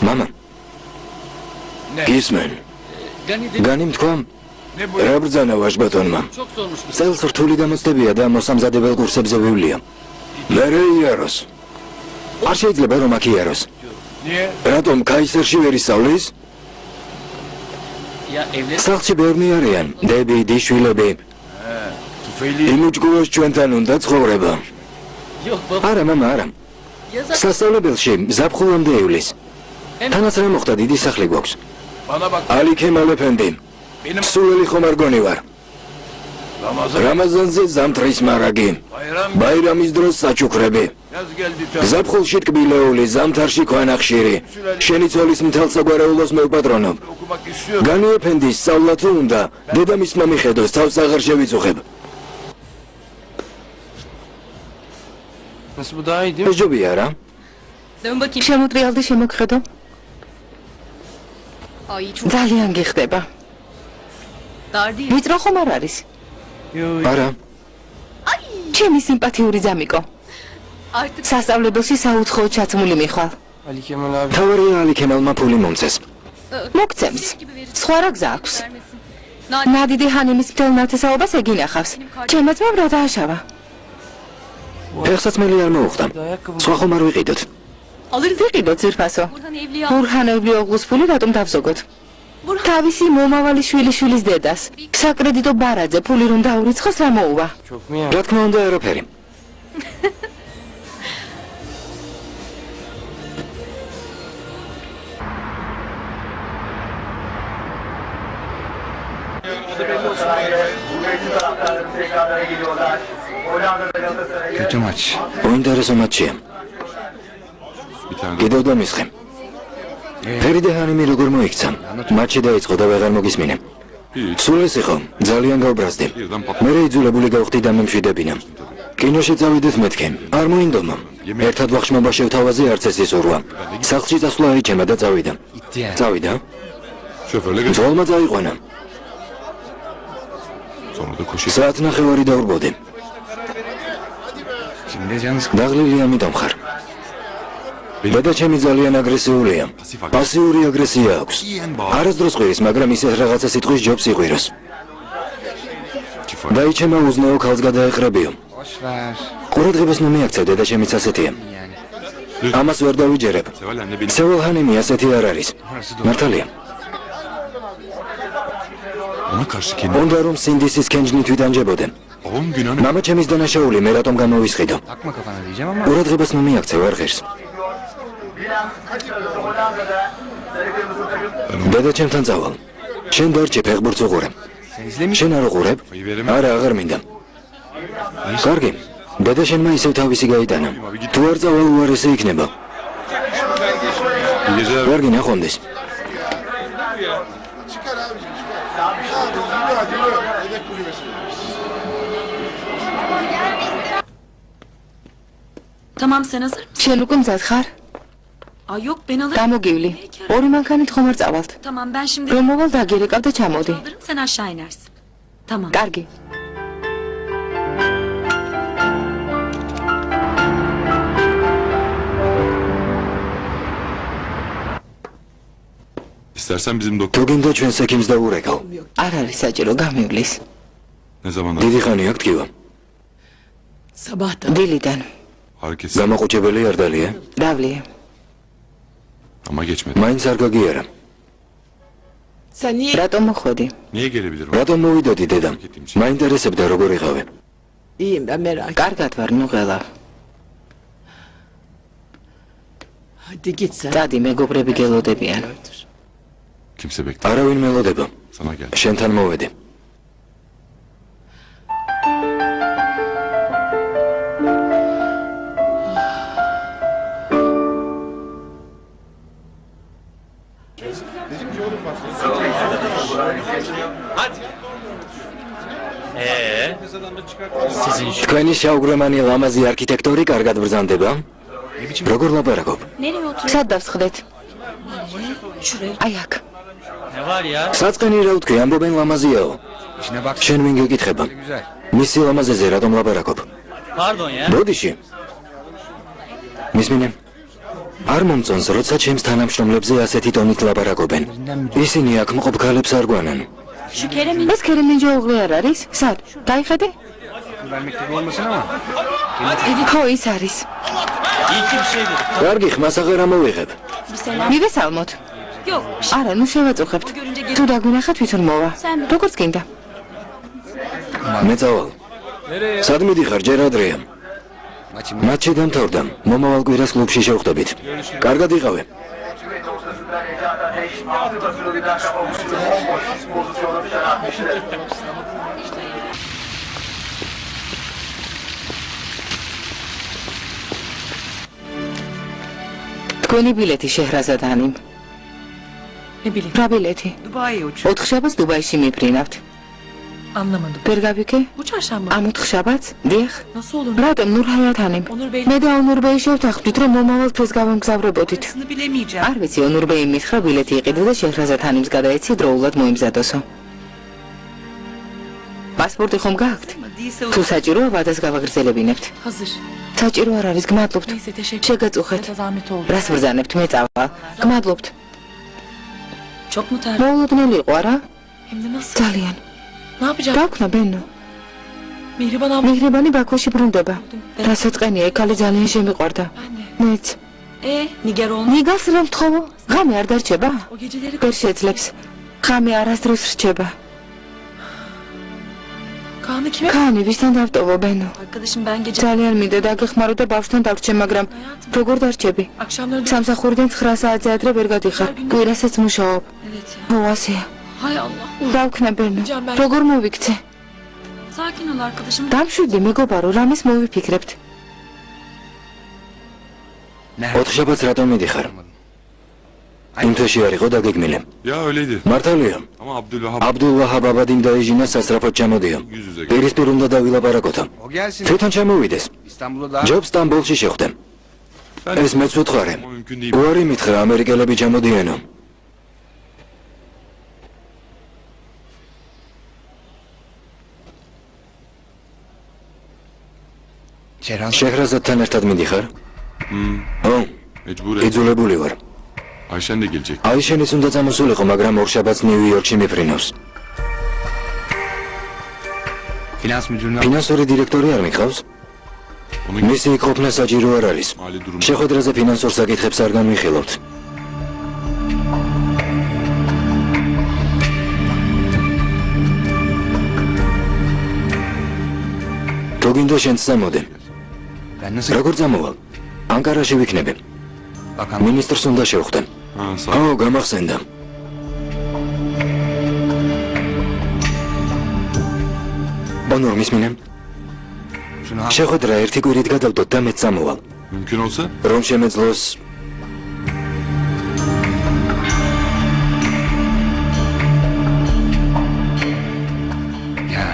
Mama. Gizmen. Ganim თქვა რა ბრძანა ვაჟბატონმა. წელს რთული გამოცდებია და მოსამზადებელ კურსებზე ვივლია. მე იაროს. არ შეიძლება რომ აქ იაროს. რატომ კაისერში ვერ ისწავლის? სახლში ბევრი არიან, დები, დიშვილები. იმუჭკუოს ჩვენთან უნდა ცხოვრება. არა, მამა, არა. სასწავლებელში ზაფხულამდე ივლის. თანაც რა მოხდა, დიდი სახლი გვაქვს. ალი ქემალ ეფენდი. სულელი ხომ არ გონი ვარ. რამაზანზე ზამთრის მარაგი. ბაირამის დროს საჩუქრები. ზაფხულში ტკბილეული, ზამთარში ქვანახშირი. შენი ცოლის მთელ საგვარეულოს მევპატრონობ. განი ეფენდის სწავლა თუ უნდა, დედამისმა მიხედოს, თავს აღარ შევიწუხებ. ჯობია რა? შემოტრიალდი შემოგხედო. ძალიან გიხდება. ვიწრო ხომ არ არის? არა. ჩემი სიმპათიური ძამიკო. სასწავლებელში საუცხოოდ ჩაცმული მიხვალ. თავარია ალი ქემალმა ფული მომცეს. მოგცემს. სხვა რა გზა აქვს? ნადიდი ჰანიმის მთელ ნათესაობას ეგინახავს. ჩემაც მამრა დააშავა. ფეხსაცმელი არ მოუხდა. სხვა ხომ არ ვიყიდოთ. ვიყიდოთ ზირფასო. ბურჰანევი ოღლუს ფული რატომ დავზოგოთ? თავისი მომავალი შვილიშვილის დედას. საკრედიტო ბარაძე ფული რომ დაურიცხოს რა მოუვა? რა თქმა უნდა არაფერი. Kötü maç. Oyndarız o maçı. Gidev da miskim. Feride hanimi როგორ მოიქცა. Maçı დაიწყო და ვეღარ მოგისმინე. სულ ეს იყო, ძალიან გავბრაზდი. მე იძულებული გავხდი და მიმშვიდებინა. კინოში წავიდეთ მეთქე. არ მოინდომა. ერთად ვახშმობა შევთავაზე არც ეს ისურვა. სახლში წასვლა აიჩემა და წავიდა. წავიდა? ძოლმა წაიყვანა. საათ ნახევარი დავრბოდი. დაღლილი ამიტომ ხარ. დედა ჩემი ძალიან აგრესიულია. პასიური აგრესია აქვს. არასდროს ყვირის, მაგრამ ისეთ რაღაცა სიტყვის ჯობს იყვიროს. დაიჩემა უზნეო ქალს გადაეყრებიო. ყურადღებას ნუ მიაქცევ, დედა ჩემიც ასეთია. ამას ვერ დავიჯერებ. სევალ ჰანიმი ასეთი არ არის. მართალია. უნდა რომ სინდისის კენჯნი თვითანჯებოდე. მამა ჩემის დანაშაული, მე რატომ გამოვისყიდო? ყურადღებას ნუ მიაქცევ, არ ღირს. დედა ჩემთან წავალ. შენ დარჩე ფეხბურთს უყურე. შენ არ უყურებ? არა, აღარ მინდა. კარგი. დედა შენმა ისევ თავისი გაიტანა. თუ არ წავალ უარესი იქნება. კარგი, ნახვამდის. Tamam, sen hazır mısın? შენ უკვე მზად ხარ? Aa, yok, ben alırım. გამოგივლი. ორი მანქანით ხომ არ წავალთ? Tamam, ben şimdi რომ მოვალ დაგირეკავ და ჩამოდი. alırım, sen aşağı inersin. Tamam. კარგი. İstersen bizim doktor. თუ გინდა ჩვენს ექიმს დაურეკავ. არ არის საჭირო, გამივლის. Ne zamandan? დიდი ხანი აქ დგივა. დილიდან. Herkes. გამოყუჭებელი არ დალია. დავლია. Ama geçmedi. მაინც არ გაგიარა. რატომ მოხვედი? Niye gelebilirim? რატომ მოვიდოდი დედა? მაინტერესებდა როგორ იყავე. კარგად ვარ, ნუ ღელა. წადი, მეგობრები გელოდებიან. Kimse bekler. არავინ მელოდება. Sana gel. შენთან მოვედი. თქვენი შაუგრემანი ლამაზი არქიტექტორი კარგად ბრძანდება? როგორ ლაპარაკობ? სად დავსხდეთ? აი აქ. საწყენი რა ვთქვი, ამბობენ ლამაზიაო. შენ ვინ გეკითხება? მისი ლამაზეზე რატომ ლაპარაკობ? ბოდიში. მისმინე. არ მომწონს, როცა ჩემს თანამშრომლებზე ასეთი ტონით ლაპარაკობენ. ისინი აქ მყოფ ქალებს არ გვანან. Şu Kerem'in ეს ქერემინჯო უღლე არ არის? სად? დაიხედე? ხო, ის არის. კარგი, ხმას აღარ ამოვიღებ. bir selam. მივესალმოთ. Yok. არა, ნუ შევაწუხებთ. თუ დაგვინახეთ, თვითონ მოვა. როგორც გინდა. მე წავალ. სად მიდიხარ, ჯერ ადრეა. მატჩი დამთავრდა. მომავალ კვირას კლუბში შევხვდებით. კარგად იყავე. თქვენი ბილეთი შეჰრაზადანიმ. Ne bileyim. რა ბილეთი? Dubai'ye uçuyor. ოთხშაბათს დუბაიში მიფრინავთ. Anlamadım. ვერ გავიქე? Bu çarşamba. ამ ოთხშაბათს? დიახ. Nasıl olur? რატომ ნურჰაიათანიმ? Onur Bey- მე და ონურ ბეი შევთანხმდით, რომ მომავალ თვეს გავემგზავრებოდით. Aslında bilemeyeceğim. არ ვიცი, ონურ ბეი მითხრა ბილეთი იყიდო და შეჰრაზადანიმს გადაეცი დროულად მოიმზადოსო. პასპორტი ხომ გააქვთ? Değilse თუ საჭიროა, ვადას გავაგრძელებინებთ. hazır. საჭირო არ არის, გმადლობთ. Neyse teşekkür შეგაწუხეთ. Biraz zahmet oldu. რას ბრძანებთ, მე წავალ. გმადლობთ. Çok mu ter? მოულოდნელი იყო არა? Hem de nasıl? ძალიან. Ne yapacağım? გავქნა ბენო. Mihriban abla. მიღრიბანი ბაქოში ბრუნდება. რასაც ყენია, ქალი ძალიან შემიყვარდა. Ben de. მეც. Nigar olma. ნიგას რა მთხოვო? ღამე არ დარჩება? O geceleri ვერ შეძლებს. ღამე არასდროს რჩება. Kaan'ı kime? ქანი ვისთან დავტოვო ბენო? Arkadaşım ben gece ძალიან მინდა დაგეხმარო და ბავშვთან დავრჩე, მაგრამ როგორ დარჩები? Akşamları სამსახურიდან 9 საათზე ადრე ვერ გადიხარ. კვირასაც მუშაობ. evet ya. ო, ასეა. Hay Allah. დავქნა ბენო. როგორ მოვიქცე? Sakin ol arkadaşım. დამშვიდი მეგობარო, რამის მოვიფიქრებთ? ოთხშაბათს რატომ მიდიხარ? იმ თვეში არ იყო დაგეგმილი. Ya öyleydi. მართალია. Ama Abdülvahab აბდულვაჰაბ აბადის დაეჟინა სასწრაფოდ ჩამოდიო. yüz yüze geldi. პირისპირ უნდა დავილაპარაკოთ. O gelsin. თვითონ ჩამოვიდეს. İstanbul'da daha ჯობს სტამბოლში შეხვდեմ. Ben ეს მეც ვუთხარი. ama mümkün değil. უარი მითხრა ამერიკელები ჩამოდიენო. Cerrah'ın შეჰრაზადთან ერთად მიდიხარ? ო, Mecbur. იძულებული ვარ. Ayşen de gelecek. აიშენის უნდა წამოსულიყო, მაგრამ ორშაბათს ნიუ-იორკში მიფრინავს. finans müdürünü ფინანსური დირექტორი არ მიყავს? Onun მისი ყოფნა საჭირო არ არის. mali durumu. შეხვედრაზე ფინანსურ საკითხებს არ განვიხილავთ. თუ გინდა შენც წამოდე. ben nasıl როგორ წამოვალ? ანკარაში ვიქნები. bakan მინისტრს უნდა შევხვდე. Ha, sağ ol. ო, გამახსენდა. ონურ მისმინე. şunu შეხვედრა ერთი კვირით გადავდოთ და მეც წამოვალ. Mümkün olsa რომ შემეძლოს ya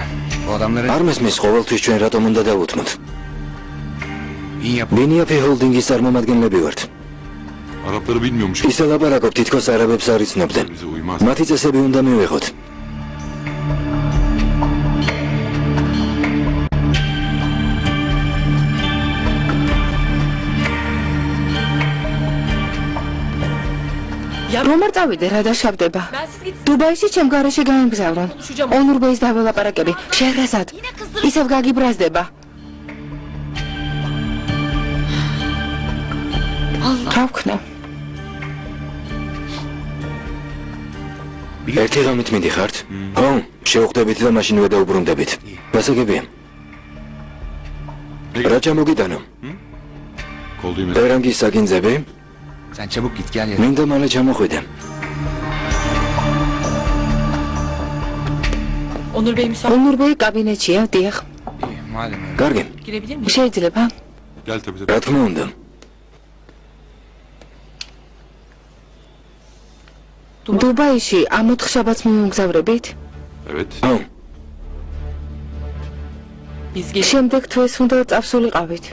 bu adamları არ მესმის ყოველთვის ჩვენ რატომ უნდა დავუთმოთ. iyi yap. ბენიაფე ჰოლდინგის წარმომადგენლები ვართ. Arapları bilmiyormuş. ისე ლაპარაკობ, თითქოს არაბებს არ იცნობდნენ. Bize uymaz. მათი წესები უნდა მივიღოთ. რომ არ წავიდე, რა დაშავდება? Ben siz git. დუბაიში ჩემ გარეშე გაემგზავრონ. ონურ ბეის დაველაპარაკები. შეჰრაზად. ისევ გაგიბრაზდება. რა ვქნა? ერთი ღამით მიდიხართ? ო, შევხვდებით და მაშინვე დაუბრუნდებით. გასაგებია. რა ჩამოგიტანო? Kol düğmesi. ერანგის საგინძები? Sen çabuk git gel ya. მინდა მალე ჩამოხვიდე. Onur Bey müsaade ონურ ბეი კაბინეტშია, დიახ. İyi, madem öyle. კარგი, girebilir miyim? შეიძლება? Gel tabii tabii. რა თქმა უნდა. დუბაიში ამ ოთხშაბათს მივიმგზავრებით? Evet. ო, Biz gel. შემდეგ თვეს უნდა წავსულიყავით.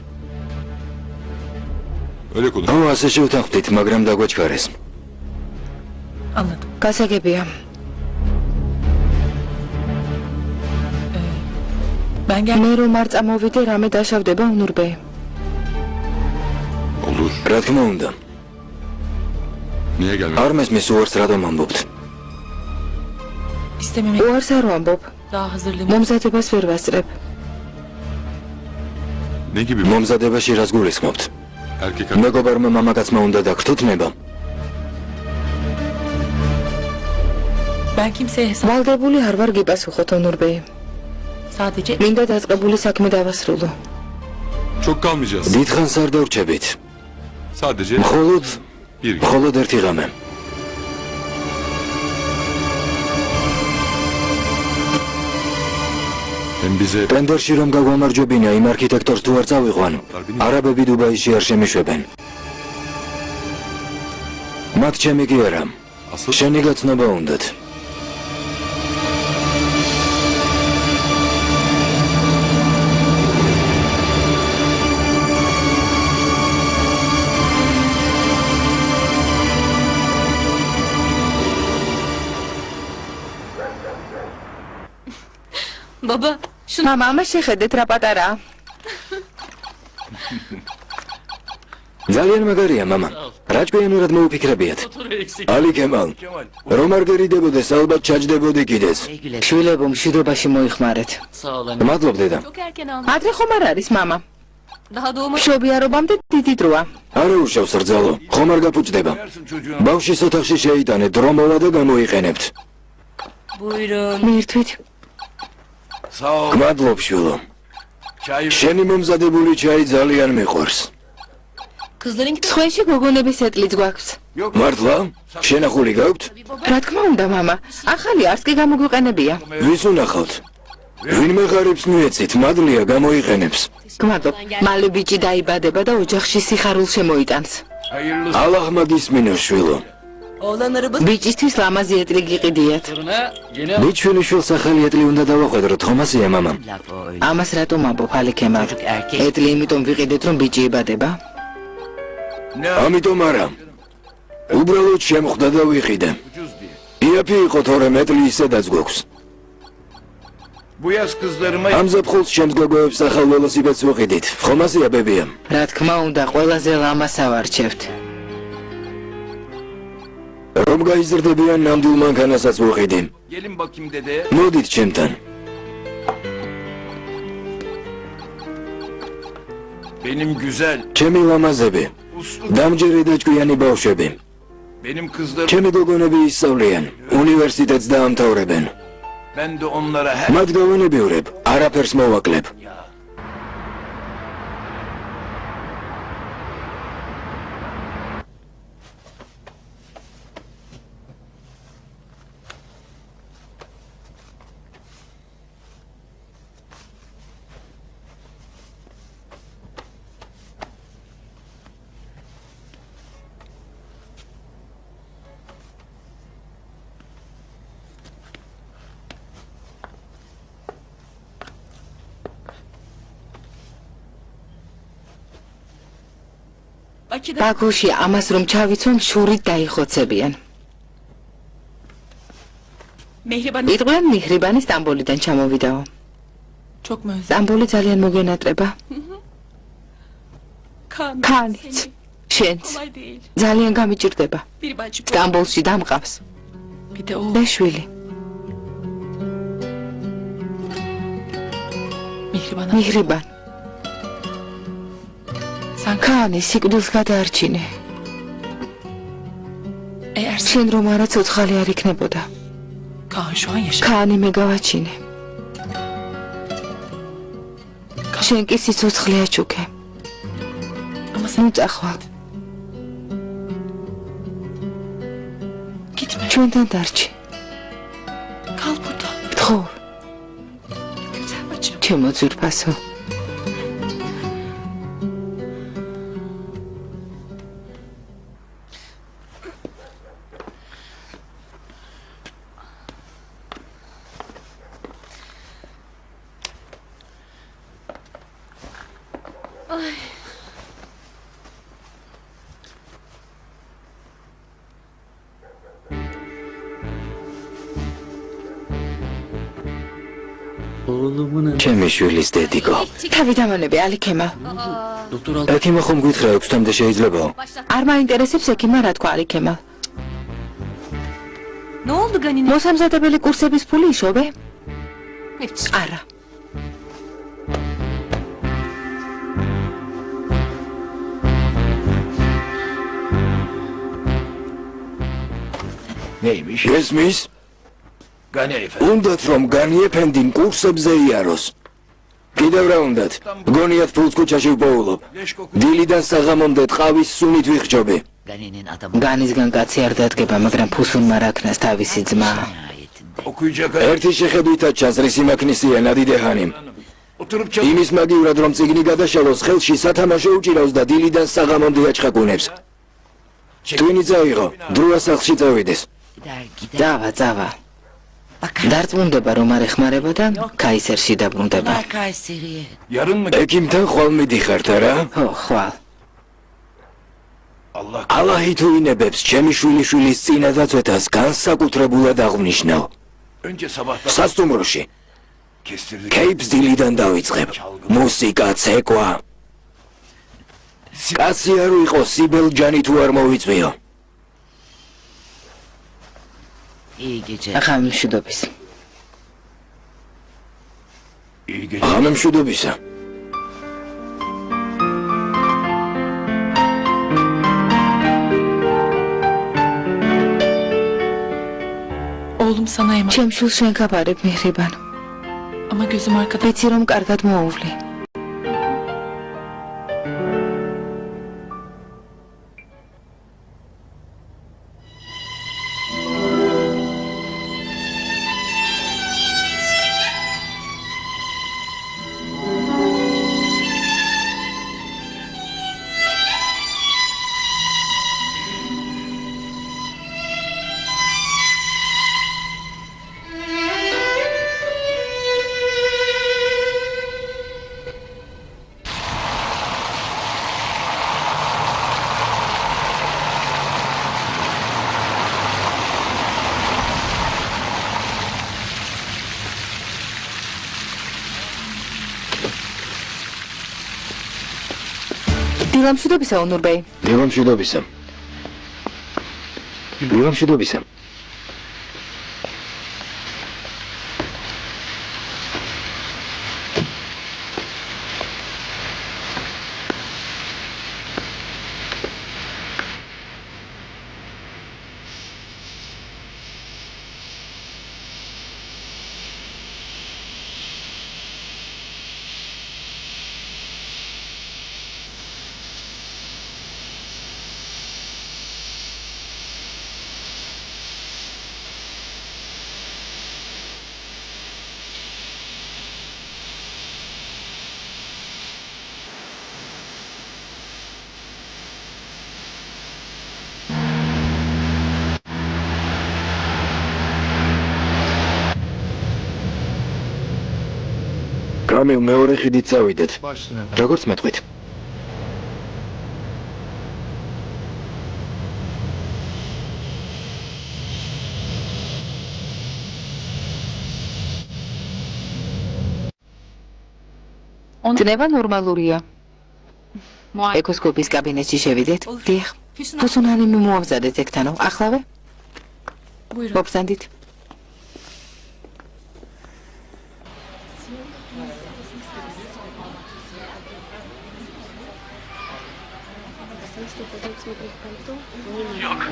Öyle konuş. ო, ასე შევთანხმდით, მაგრამ დაგვაჩქარეს. Anladım. გასაგებია. Ben gel. მე რომ არ წამოვიდე, რამე დაშავდება ონურ ბეი. Olur. რა თქმა უნდა. Niye gelmedin? არ მესმის უარს რატომ ამბობთ? İstememe უარს არ ვამბობ. daha hazırlığım. მომზადებას ვერ ვასწრებ. Ne gibi? მომზადებაში რას გულისხმობთ? Erkek arkadaş. მეგობარმა მამაკაცმა უნდა დაგრთოთ ნება. Ben kimseye hesap ვალდებული არ ვარ გიპასუხოთ ონურბეი. sadece მინდა დაწყებული საქმე დავასრულო. Çok kalmayacağız. დიდხანს არ დავრჩებით. Sadece მხოლოდ bir gün. მხოლოდ ერთი ღამე. Hem bize ტენდერში რომ გაგვამარჯვებინა იმ არქიტექტორს თუ არ წავიყვან, არაბები დუბაიში არ შემიშვებენ. მათ ჩემი კი არა, asıl შენი გაცნობა უნდათ. Baba, şunu მამა, ამას შეხედეთ რა პატარაა. ძალიან მაგარია, მამა. რა ჭკვიანურად მოუფიქრებიათ. ალი კემალ. რომ არ გერიდებოდეს, ალბათ ჩაჯდებოდი კიდეც. შვილებო, მშვიდობაში მოიხმარეთ. მადლობ დედა. çok erken aldım. ადრე ხომ არ არის მამა? Daha doğma მშობიარობამდე დიდი დროა. არა უშავს რძალო, ხომ არ გაფუჭდება. ბავშვის ოთახში შეიტანეთ, რომ მოვა და გამოიყენებთ. buyurun. მიირთვით. მადლობ შვილო. შენი მომზადებული ჩაი ძალიან მიყვარს. Kızlarınki de სხვენში გოგონების ეტლიც გვაქვს. მართლა? შენახული გაქვთ? რა თქმა უნდა, მამა. ახალი არც კი გამოგვიყენებია. ვის უნახავთ? ვინმე ღარიბს მიეცით, მადლია გამოიყენებს. გმადლობ. მალე ბიჭი დაიბადება და ოჯახში სიხარულს შემოიტანს. ალაღმა გისმინო შვილო. oğlan arabası ბიჭისთვის ლამაზი ეტლი გიყიდიათ. ბიჭვილიშვილს ახალი ეტლი უნდა დავახვედროთ, ხომ ასეა მამამ? ამას რატომ ამბობ, ალიქემა? ეტლი იმიტომ ვიყიდეთ, რომ ბიჭი იბადება? ამიტომ არა. უბრალოდ შემხვდა და ვიყიდე. იაფი იყო თორემ ეტლი ისედაც გვაქვს. Bu yaz kızlarıma ამ ზაფხულს შემდგოგვებს ახალ ველოსიპედს ვიყიდით. ხომ ასეა ბებია? რა თქმა უნდა, ყველაზე ლამას ავარჩევთ. რომ გაიზრდებიან ნამდვილ მანქანასაც ვიყიდი. gelin bakayım dede. მოდით ჩემთან. Benim güzel, ჩემი ლამაზები, uslu, დამჯერი და ჭკვიანი ბავშვები. benim kızlarım. ჩემი გოგონები ისწავლიან, უნივერსიტეტს დაამთავრებენ. Ben de onlara her მათ გავანებიურებ, არაფერს მოვაკლებ. Bakı'da ბაქოში ამას რომ ჩავიცვან, შურით დაიხოცებიან. Mehriban იყვიან მიხრიბანი სტამბოლიდან ჩამოვიდაო. çok mu özledim? სტამბოლი ძალიან მოგენატრება. kan. ქანიც. შენც Kolay değil. ძალიან გამიჭირდება. Bir bacı. სტამბოლში დამყავს. Bir de o და შვილი. Mihriban'a მიხრიბან. sen ქანი სიკვდილს გადაარჩინე. eğer sen შენ რომ არა ცოცხალი არ იქნებოდა. Kaan şu an yaşıyor. ქანი მე გავაჩინე. შენ კი სიცოცხლეა ჩუქე. Ama sen ნუ წახვალ. gitme. ჩვენთან დარჩი. Kal burada. თხოვ, Güzel bacım. ჩემო ძვირფასო. ჩემი შვილის დედიკო. თავი დამანები, ალიქემა. ექიმა ხომ გითხრა 6-მდე შეიძლებაო? არ მაინტერესებს ექიმა რა თქვა ალიქემა. Ne oldu Ganine? მოსამზადებელი კურსების ფული იშოვე? არა. Neymiş? გესმის? Gani efendi. უნდათ რომ განიე ფენდინ კურსებზე იაროს. კიდევ რა უნდათ? გონიათ ფულს ქუჩაში ვპოულობ. დილიდან საღამომდე ტყავის სუნით ვიხჯობი. განისგან კაცი არ დადგება, მაგრამ ფუსუნმა რა ქნას თავისი ძმა. Okuyacak. ერთი შეხედვითაც ჩაზრის იმაქნისია ნადიდეჰანიმ. Oturup იმის მაგივრად რომ წიგნი გადაშალოს ხელში სათამაშო უჭირავს და დილიდან საღამომდე აჩხაკუნებს. twინი წაიღო, დროა სახლში წავიდეს. წავა. დარწმუნდება რომ არ ეხმარებოდა, კაისერში დაბრუნდება. yarın mı? ექიმთან ხვალ მიდიხართ არა? ხო, ხვალ. Allah ალაჰი თუ ინებებს ჩემი შვილიშვილის წინა დაწვეთას განსაკუთრებულად აღნიშნავ. önce sabahtan სასტუმროში kestirdik. კეიპს დილიდან დავიწყებ. მუსიკა, ცეკვა. კაცი არ ვიყო, სიბელჯანი თუ არ მოვიწვიო. ახლა მშვიდობის. İyi gece. ღამე მშვიდობისა. Oğlum sana emanet. ჩემ შვილს შენ გაბარებ მიხრიბან. Ama gözüm arkada. ვიცი რომ კარგად მოუვლი. დილა მშვიდობისა ონურბეი. დილა მშვიდობისა. დილა მშვიდობისა. გამილ მეორე ხიდით წავიდეთ. როგორც მეტყვით. ძნება ნორმალურია. ეკოსკოპის კაბინეტში შევიდეთ. დიახ. ფუსუნანი მოამზადეთ ეგთანო. ახლავე? მოგზანდით.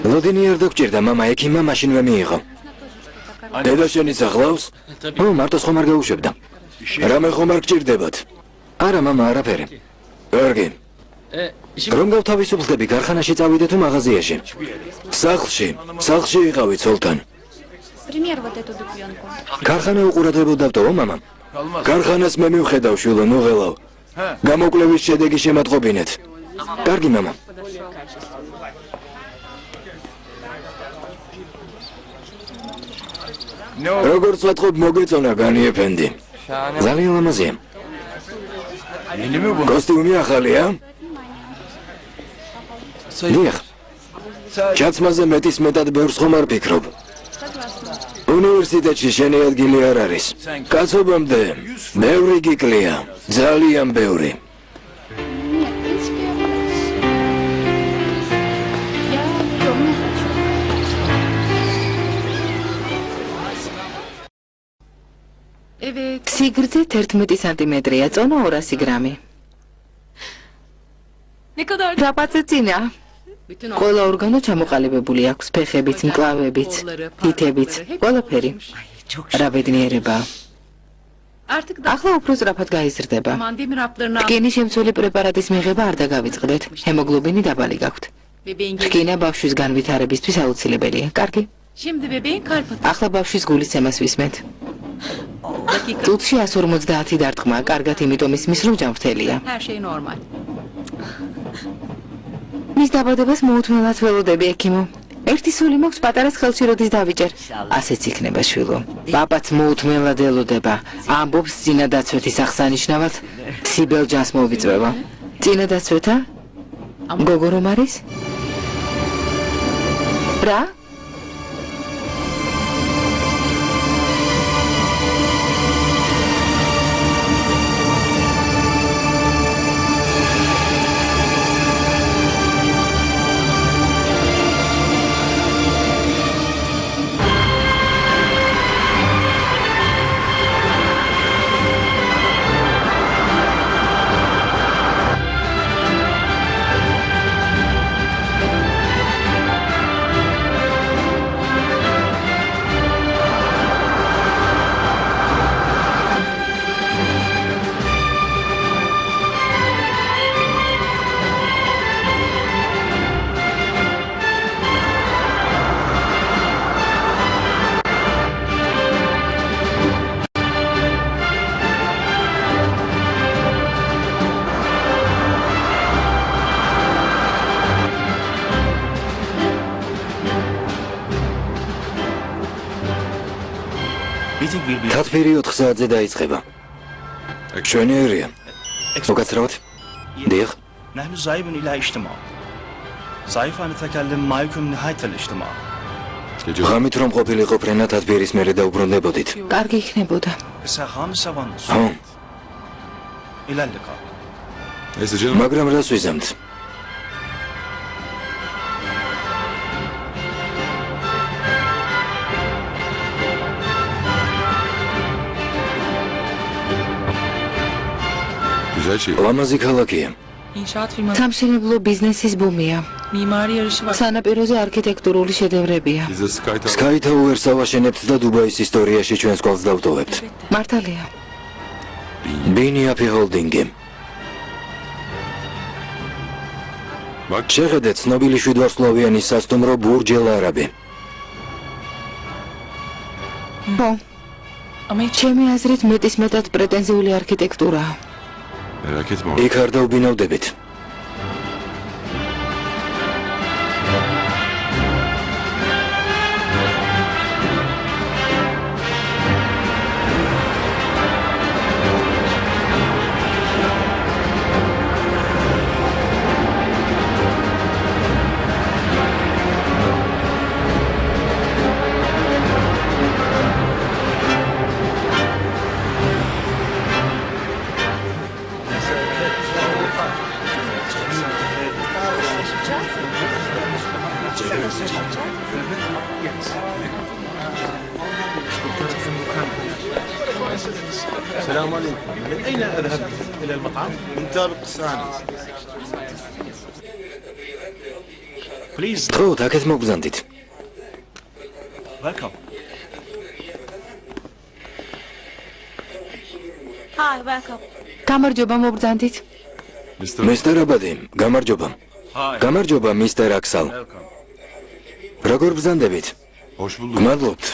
ლოდინი არ დაგჭირდა, მამა ექიმმა მაშინვე მიიღო. დედა შენი სახლავს? ო, მარტოს ხომ არ გაუშვებდა. რამე ხომ არ გჭირდებათ? არა, მამა, არაფერი. კარგი. რომ გავთავისუფლდები, ქარხანაში წავიდე თუ მაღაზიაში? სახლში იყავი ცოლთან. Пример вот эту дубленку. ქარხანა უყურადღებოდ დავტოვო, მამა. ქარხანას მე მივხედავ, შვილო, ნუღელავ. გამოკვლევის შედეგი შემატყობინეთ. კარგი, მამა. როგორც ვეთხოვ, მოგეწონა განი ეფენდი. ძალიან ლამაზია. Yeni mi bu? კოსტიუმი ახალია? დიახ. ჩაცმაზე მეტის მეტად ბევრს ხომ არ ფიქრობ. უნივერსიტეტში შენი ადგილი არ არის. კაცობამდე ბევრი გიკლია, ძალიან ბევრი. Нет, в принципе, я темный хочу. სიგრძე 11 სანტიმეტრია, წონა 200 გრამი. Ne kadar რაპაწე წინა? ყველა ორგანო ჩამოყალიბებული აქვს, ფეხებიც, მკლავებიც, თითებიც, ყველაფერი. რა ბედნიერება. ახლა უფრო სწრაფად გაიზრდება. რკინის შემცველი პრეპარატის მიღება არ დაგავიწყდეთ. ჰემოგლობინი დაბალი გაქვთ. რკინა ბავშვის განვითარებისთვის აუცილებელია. კარგი. Şimdi bebeğin kalp atışı. ახლა ბავშვის გულისცემას ვისმენთ. წუთში 150 დარტყმა, კარგად, იმიტომ ისმის რომ ჯანმრთელია. Her şey normal. მის დაბადებას მოუთმენლად ველოდები, ექიმო. ერთი სული მაქვს, პატარას ხელში როდის დავიჭერ. ასეც იქნება, შვილო. პაპაც მოუთმენლად ელოდება. ამბობს წინადაცვეთის აღსანიშნავად სიბელჯანს მოვიწვევა. წინადაცვეთა? გოგო რომ არის? რა? თათფირი 4 საათზე დაიწყება. შვენიერია. მოგაცრავთ? დიახ. نحن ذاهبون إلى اجتماع. سوف نتكلم معكم نهاية الاجتماع. ღამით რომ ყოფილიყო ფრენა თათფირის მერე დაუბრუნდებოდით. კარგი იქნებოდა. سخام سوان. ხო, إلى اللقاء. ესე ჯერ მაგრამ რას ვიზამთ? გზაში ლამაზი ქალაქია. İnşaat firması სამშენებლო ბიზნესის ბუმია. mimari yarışı var. სანაპიროზე არქიტექტურული შედევრებია. ის სკაითა Sky Tower-ს ავაშენებთ და დუბაის ისტორიაში ჩვენს კვალს დავტოვებთ. მართალია. Bini Api Holding-ი. შეხედეთ ცნობილი შვიდვარსკვლავიანი სასტუმრო ბურჯ ელ არაბი. ხო, Ama hiç ჩემი აზრით მეტისმეტად პრეტენზიული არქიტექტურაა. რაკეთ მო იქ არ დაუბინავდებით. السلام عليكم. من أين أذهب إلى المطعم؟ من طابق الثاني. Please, თხოვთ, აქეთ მოგზანდით. welcome. Hi, welcome. გამარჯობა მობრძანდით. მისტერ აბადი, გამარჯობა. Hi. გამარჯობა, მისტერ აქსალ. Welcome. როგორ ბრძანდებით? hoş bulduk გმადლობთ.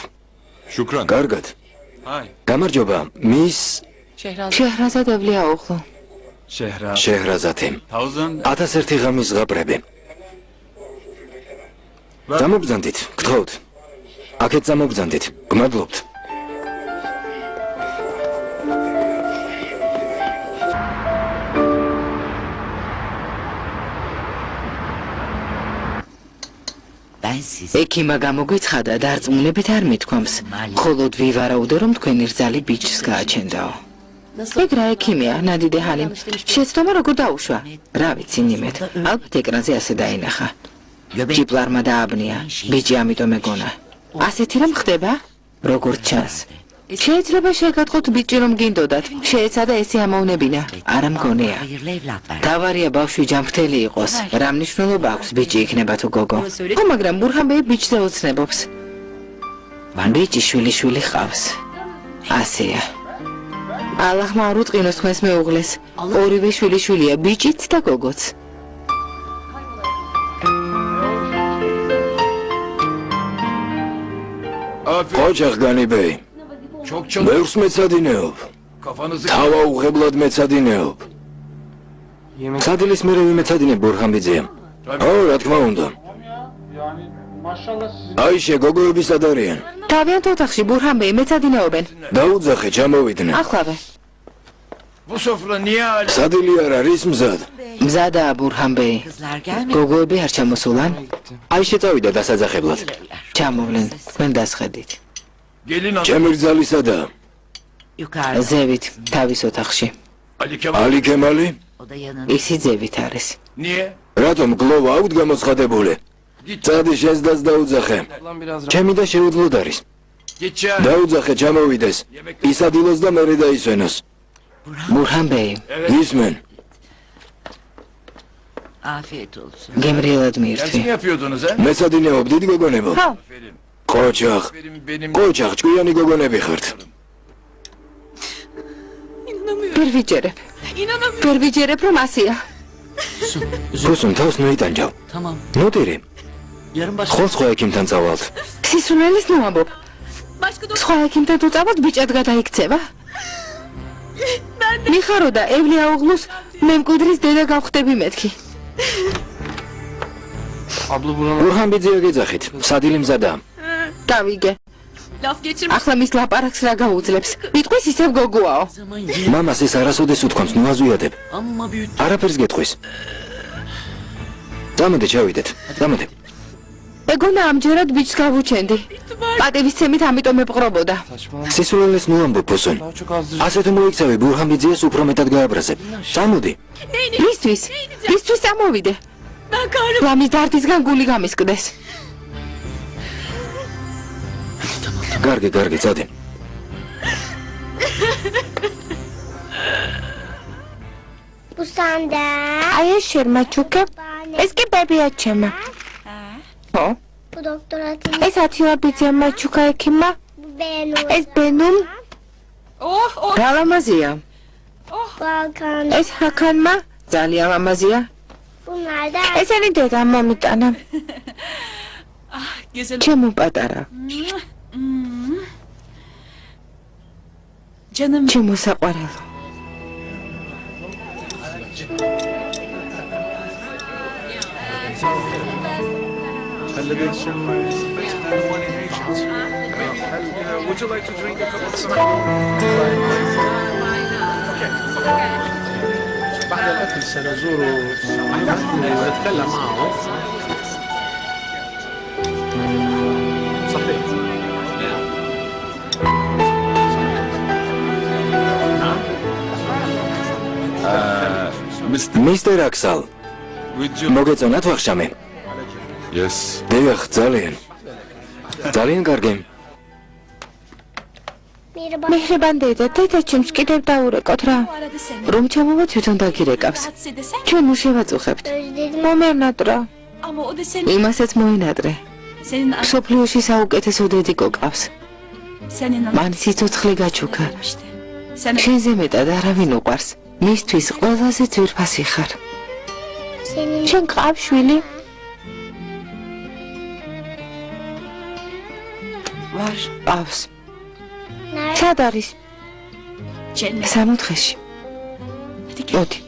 şükran კარგად. Hi. გამარჯობა, მის Şehrazat. შეჰრაზად ევლია ოხლო. شهرا. შეჰრაზათი. 1001 ღამის ზღაპრები. დამობრძანდით, გთხოვთ. აქეთ დამობრძანდით. გმადლობთ. ექიმა გამოგვიცხადა დარწმუნებით არ მithქვამს. მხოლოდ ვივარაუდო რომ თქვენი რძალი ბიჭს გააჩენდაო. ეგ რა ექიმია, ნადიდე ჰალიმ. შეცდომა როგორ დაუშვა? რა ვიცი ნიმეთ. ალბათ ეკრანზე ასე დაინახა. ჭიპლარმა დააბნია. ბიჭი ამიტომ ეგონა. ასეთი რამ ხდება? როგორც ჩანს. შეიძლება შეგატყოთ ბიჭი რომ გინდოდათ. შეეცადა ესე ამოვნებინა. არა მგონია. დავარია ბავშვი ჯანმრთელი იყოს. რა მნიშვნელობა აქვს ბიჭი იქნება თუ გოგო? ხო, მაგრამ ბურჰანბეი ბიჭზე ოცნებობს. ბიჭი შვილი ხავს. ასეა. ალლაჰმა არ უტყინოს თქვენს მეუღლეს. ორივე შვილია, ბიჭიც და გოგოც. ოჯახ განიბეი. ბევრს მეცადინეობ. თავა უღებლად მეცადინეობ. სადილის მერე ვიმეცადინე ბურჰანბიძეამ. ო, რა თქმა უნდა. აიშე, გოგოების სად არიან? თავიანთ ოთახში ბურჰანბეი მეცადინეობენ. დაუძახე, ჩამოვიდნენ. ახლავე. სადილი არ არის მზად. მზადაა ბურჰანბეი. გოგოები არ ჩამოსულან? აიშე წავიდა დასაძახებლად. ჩამოვლენ, თქვენ დასხედით. ჩემი რძალი სადაა? ზევით, თავის ოთახში. ალი ქემალი? ისი ზევით არის. რატომ გლოვა აუთ გამოცხადებული? წადი შეძდას დაუძახე. ჩემი და შეუძლოდ არის. დაუძახე, ჩამოვიდეს. ისადილოს და მერე დაისვენოს. ბურჰანბეი. ისმენ. გემრიელად მიირთვი. მეცადინეობ, დიდი გოგონებო. ყოჩახ, ჭკვიანი გოგონები ხართ. ვერ ვიჯერებ რომ ასეა. გუსუნ თავს ნოიტანჯავ. ნოტირი. ხო სხვა ექიმთან წავალთ. სისულელის ნოამბობ. სხვა ექიმთან თუ წავალთ ბიჭად გადაიქცევა? მიხარო და ევლი აუღლუს მე მკვიდრის დედა გავხდები მეთქი. ბურჰანბიძეა გეძახით, სადილი მზადაა. დავიგე. ახლა მის ლაპარაკს რა გაუძლებს? იტყვის ისევ გოგოაო. მამას ეს არასოდეს უთქვამს, ნუ აზუიადებ. არაფერს გეტყვის. დამოდე ჩავიდეთ, დამოდე. ეგონა ამჯერად ბიჭს გავუჩენდი. პატივისცემით ამიტომ ეპყრობოდა. სისულელეს ნუ ამბობ, ბოსონ. ასე თუ მოიქცევი, ბურჰანბიძეას უფრო მეტად გააბრაზებ. წამოდი. ისთვის წამოვიდე. ლამის დარდისგან გული გამისკდეს. გარგე, წადი. Busanda. აი ეს შერმაჩუკე. ეს კი ბებია ჩემა. ხო? Bu doktoratin. ეს ათიაბიძე მაჩუკა ექიმა. Benu. ეს ბენუმ. რა ლამაზია? Balkan. ეს ჰაკანმა ძალიან ლამაზია. Bunlar da. ესენი დედა მომიტანა. ჩემო პატარა. ჩემო საყვარელო. Would you like to drink a cup of بعد الأكل سنزور ونتكلم معه. صحيح. მისტერ აქსალ. მოგეწონათ ვახშამი? Yes. დიახ, ძალიან კარგი. მიხრებან დედა ჩემს კიდევ დაურეკოთ რა. რომ ჩამოვა თვითონ დაგირეკავს. ჩვენ ნუ შევაწუხებთ. მომერნატრა. იმასაც მოინატრე. სოფლიოში საუკეთესო დედი გოყავს. მან სიცოცხლე გაჩუქა. შენზე მეტად არავინ უყვარს. მისთვის ყველაზე ძვირფასი ხარ. შენ გყავს შვილი? ვარ. ყავს. სად არის? სამოთხეში. მოდი.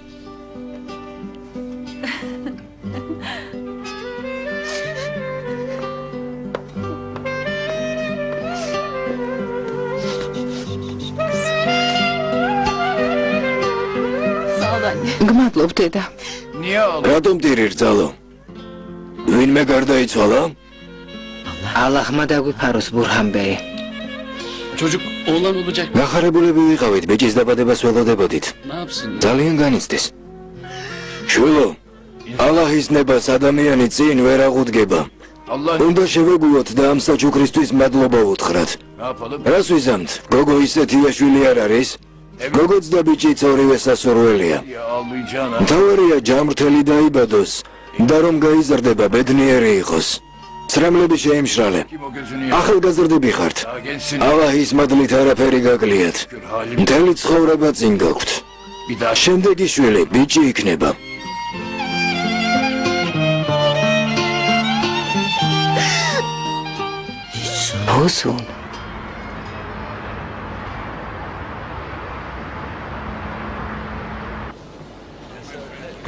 გმადლობ დედა. რატომ ტირი რძალო? ვინმე გარდაიცვალა? ალლაჰმა დაგვიფაროს ბურჰანბეი. Çocuk oğlan olacak. ნახარებულები ვიყავით, ბიჭის დაბადებას ველოდებოდით. Ne yapsın? ძალიან განიცდის. შვილო, ალაჰის ნებას ადამიანი წინ ვერ აღუდგება. უნდა შევეგუოთ და ამ საჩუქრისთვის მადლობა უთხრათ. რას ვიზამთ? გოგო ისეთია შვილი არ არის? გოგოც და ბიჭიც ორივე სასურველია. მთავარია ჯამრთელი დაიბადოს და რომ გაიზრდება ბედნიერი იყოს. სრემლები შეიმშრალე. ახალგაზრდები ხართ. ალაჰის მადლით არაფერი გაგლიათ. მთელი ცხოვრება წინ გაქვთ. შემდეგი შვილი ბიჭი იქნება. ბოზო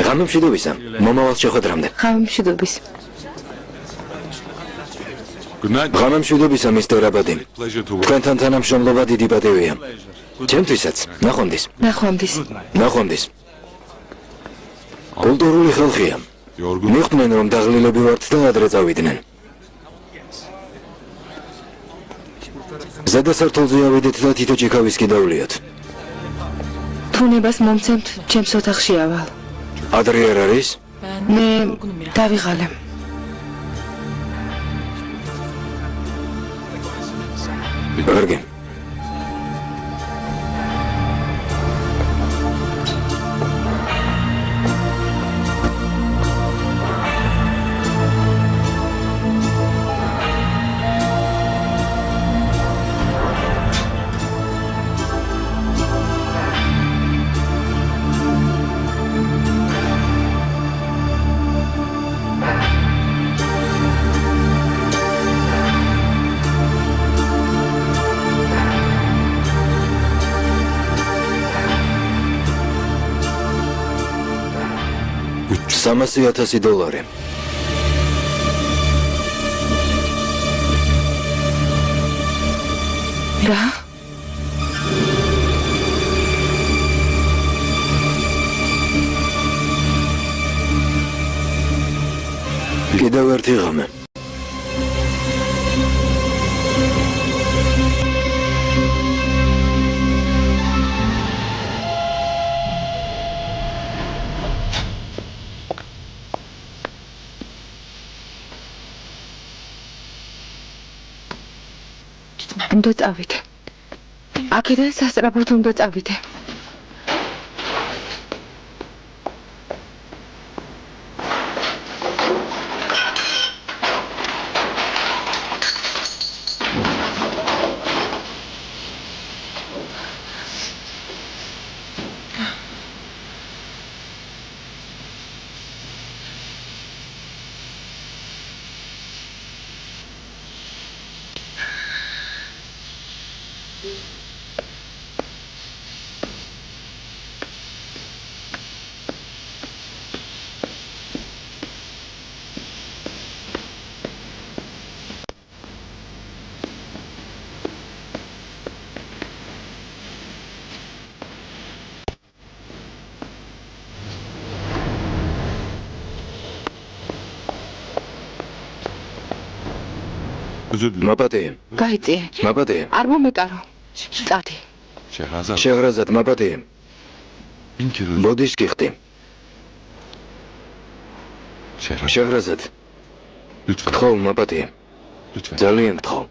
ღამემშვიდობისა. მომავალ შეხვედრამდე. ღამემშვიდობის. ღამემშვიდობისა, მისტერ აბადი. თქვენთან თანამშრომლობა დიდი პატივია. ჩემთვისაც. ნახვამდის. ნახვამდის. ნახვამდის. კულტურული ხალხია. მიხვდნენ რომ დაღლილები ვართ და ადრე წავიდნენ. ზედა სართულზე ავიდეთ და თითო ჭიქავისკი დავლიათ. თუნებას მომცემთ ჩემს ოთახში ავალ. ადრე არ არის? მე დავიღალე. კარგი. $300,000. რა? კიდევ ერთი ღამე. უნდა წავიდე. აქედან სასწრაფოდ უნდა წავიდე. მაპატე. გაიწიე. მაპატე. არ მომეკარო. წადი. შეღრაზად მაპატე. ბოდიშკი ხდი. შეღრაზად. გთხოვ მაპატე. ძალიან გთხოვ.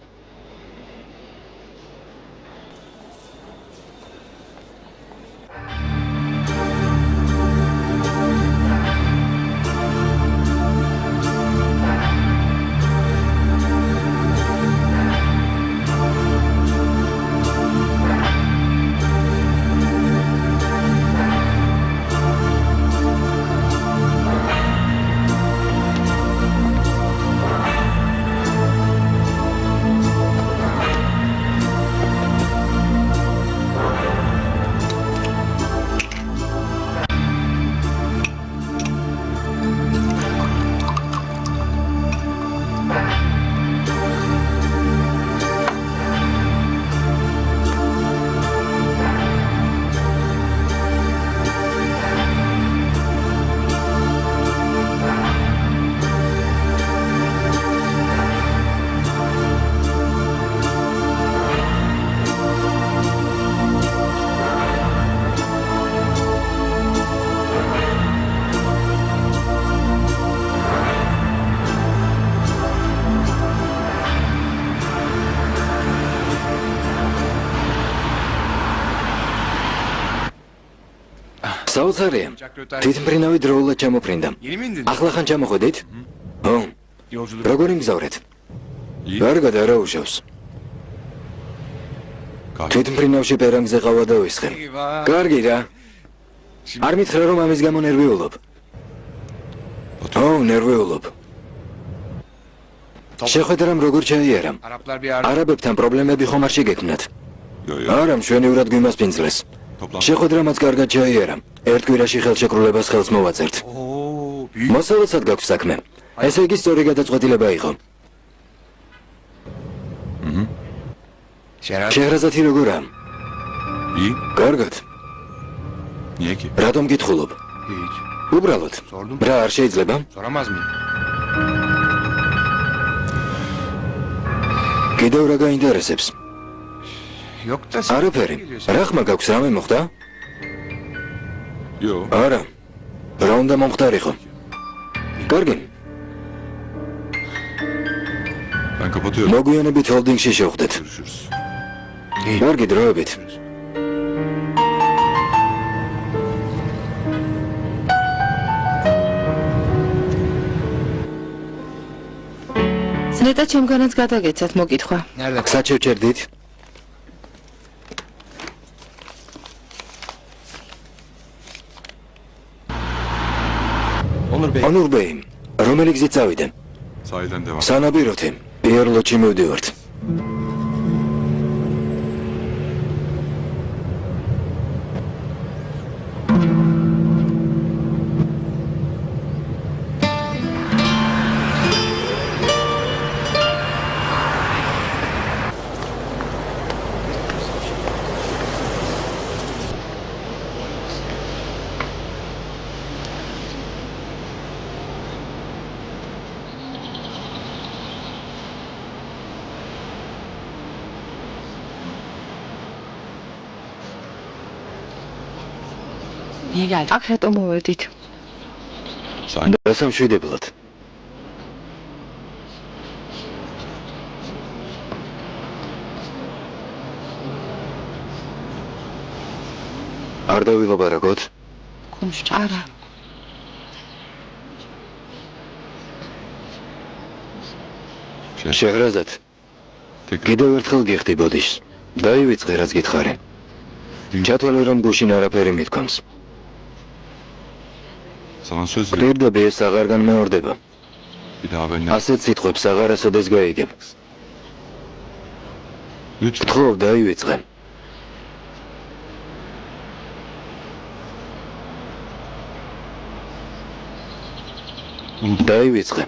საოცარია. თვითმფრინავი დროულად ჩამოფრინდა. ახლა ხან ჩამოხვედით? ო, როგორ იმგზავრეთ? კარგად არა უშავს. თვითმფრინავში პერანგზე ყავა დავისხენ. კარგი რა. არ მითხრა რომ ამის გამო ნერვიულობ. ო, ნერვიულობ. შეხვედრამ როგორ ჩაიარა? არაბებთან პრობლემები ხომ არ შეგექმნათ? არა, მშვენივრად გვიმასპინძლეს. შეხვედრამაც კარგად ჩაიარა. ერთ კვირაში ხელშეკრულებას ხელს მოვაწერთ. მოსალოდსად გაქვს საქმე. ესე იგი სწორი გადაწყვეტილება იყო. შეჰრაზადი როგორა? კარგად. რატომ გითხულობ? უბრალოდ. რა არ შეიძლება? კიდევ რა გაინტერესებს? არაფერი. რა ხმა გაქვს, რამე მოხდა? არა. რა უნდა მომხდარიყო? კარგი. მოგვიანებით ჰოლდინგში შევხვდეთ. კარგი დროებით. ზნეტა ჩემგანაც გადაგეცათ მოკითხვა. სად შევჭერდით? ონურბეი, რომელი გზით წავიდე? სანაპიროთი, პიერლოჩი მივდივართ. აქ რატომ მოვედით? დასამშვიდებლად. არ დავილაპარაკოთ? არა. შეჰრაზად. კიდევ ერთხელ გიხდი ბოდიშს. დაივიწყე რაც გითხარი. ჩათვალე რომ გუშინ არაფერი მithქვამს. გვერდები ეს აღარ განმეორდება. ასეთ სიტყვებს აღარასოდეს გაიგებ. გთხოვ დაივიწყე. დაივიწყე.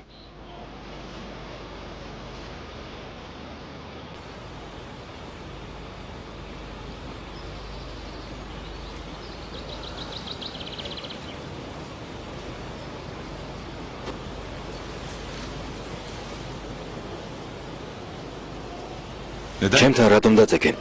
ჩემთან რატომ დაწეკე?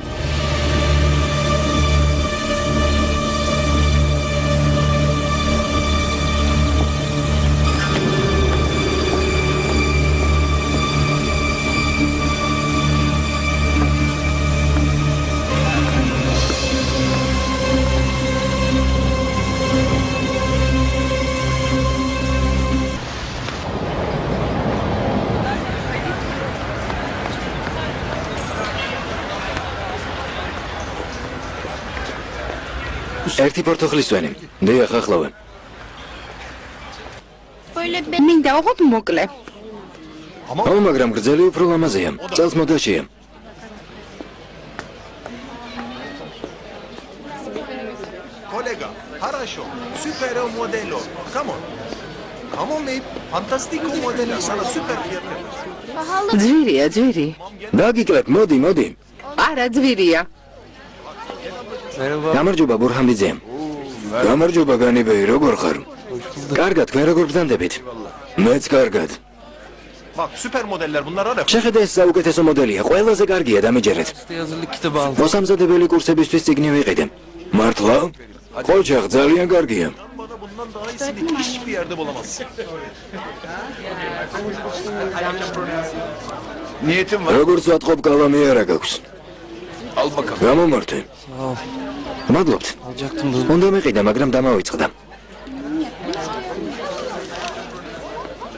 ერთი პორტოხლისვენი. დიახ, ახლავე. მინდა ოღონდ მოკლე. ო, მაგრამ გრძელი უფრო ლამაზია. წელს მოდაშია. Kolega, хорошо. Super modelo. Come on. Come on, mate. Fantastico modelo. Sana super fiyatı. ძვირია, ძვირი. დაგიკლებ, მოდი. არა, ძვირია. გამარჯობა ბურჰამიძე. გამარჯობა განიბეი, როგორ ხარ? კარგად, თქვენ როგორ ბრძანდებით? მეც კარგად. Bak süper modeller bunlar var ya. შეხედე ეს საუკეთესო მოდელია, ყველაზე კარგია დამიჯერეთ. მოსამზადებელი კურსებისთვის წიგნი ვიყიდე. მართლა? ყოჩაღ ძალიან კარგია. Bana bundan daha iyisini hiçbir yerde bulamazsın. Niyetim var. როგორც ვატყობ კალამი არა გაქვს. Al bakalım. გამომართვე. მადლობთ. უნდა მეყიდა, მაგრამ დამავიწყდა.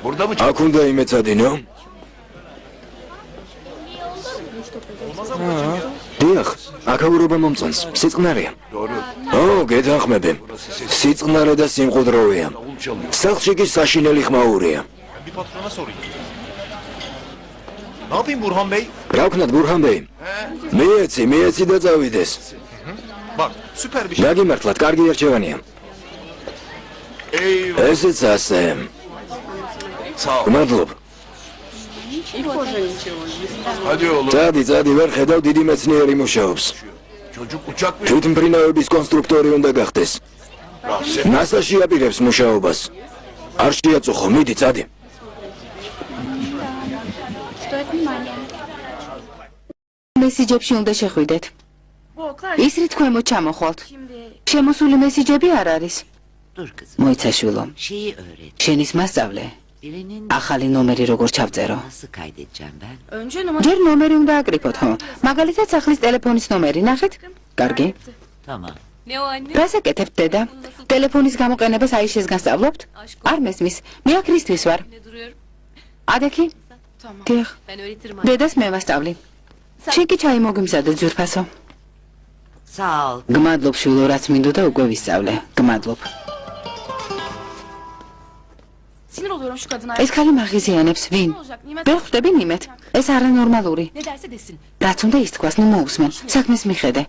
Burada mı? აქ უნდა იმეცადინო? დიახ, აქაურობა მომწონს. სიწყნარია. Doğru. ო, გეთანხმები. სიწყნარე და სიმყუდროვია. Davul çalıyor. სახლში კი საშინელი ხმაურია. Bir patrona sorayım. Ne yapayım Burhan Bey? რა ვქნათ ბურჰან ბეი? მიეცი და წავიდეს. Bak süper bir şey. დაგიმართლათ, კარგი არჩევანია. Eyvallah. ესეც ასე. Sağ ol. მადლობ. Hadi oğlum. წადი, ვერ ხედავ დიდი მეცნიერი მუშაობს. Çocuk uçak mı? თვითმფრინავების კონსტრუქტორი უნდა გახდეს. Rahsen. ნასაში აპირებს მუშაობას. არ შეაწუხო, მიდი, წადი. მესიჯებში უნდა შეხვიდეთ. ის რით ქვემოთ ჩამოხვალთ. შემოსული მესიჯები არ არის. მოიცა შვილო. შენის მასწავლე. ახალი ნომერი როგორ ჩავწერო? ჯერ ნომერი უნდა აკრიფოთ, ხო? მაგალითად სახლის ტელეფონის ნომერი, ნახეთ? კარგი. რას აკეთებთ, დედა? ტელეფონის გამოყენებას აიშეს განსწავლობთ? არ მესმის. მე აქ რისთვის ვარ? ადექი? დიახ. დედას მე ვასწავლი. შენ კი ჩაი მოგიმზადე ძვირფასო. გმადლობ შვილო, რაც მინდოდა უკვე ვისწავლე. გმადლობ. Sinir oluyorum şu kadına. ეს ხალი მაღიზიანებს, ვინ? ვერ ხვდები ნიმეთ? ეს არანორმალური. Ne derse desin. რაც უნდა ის თქვას, ნუ მოусმენ. საქმეს მიხედე.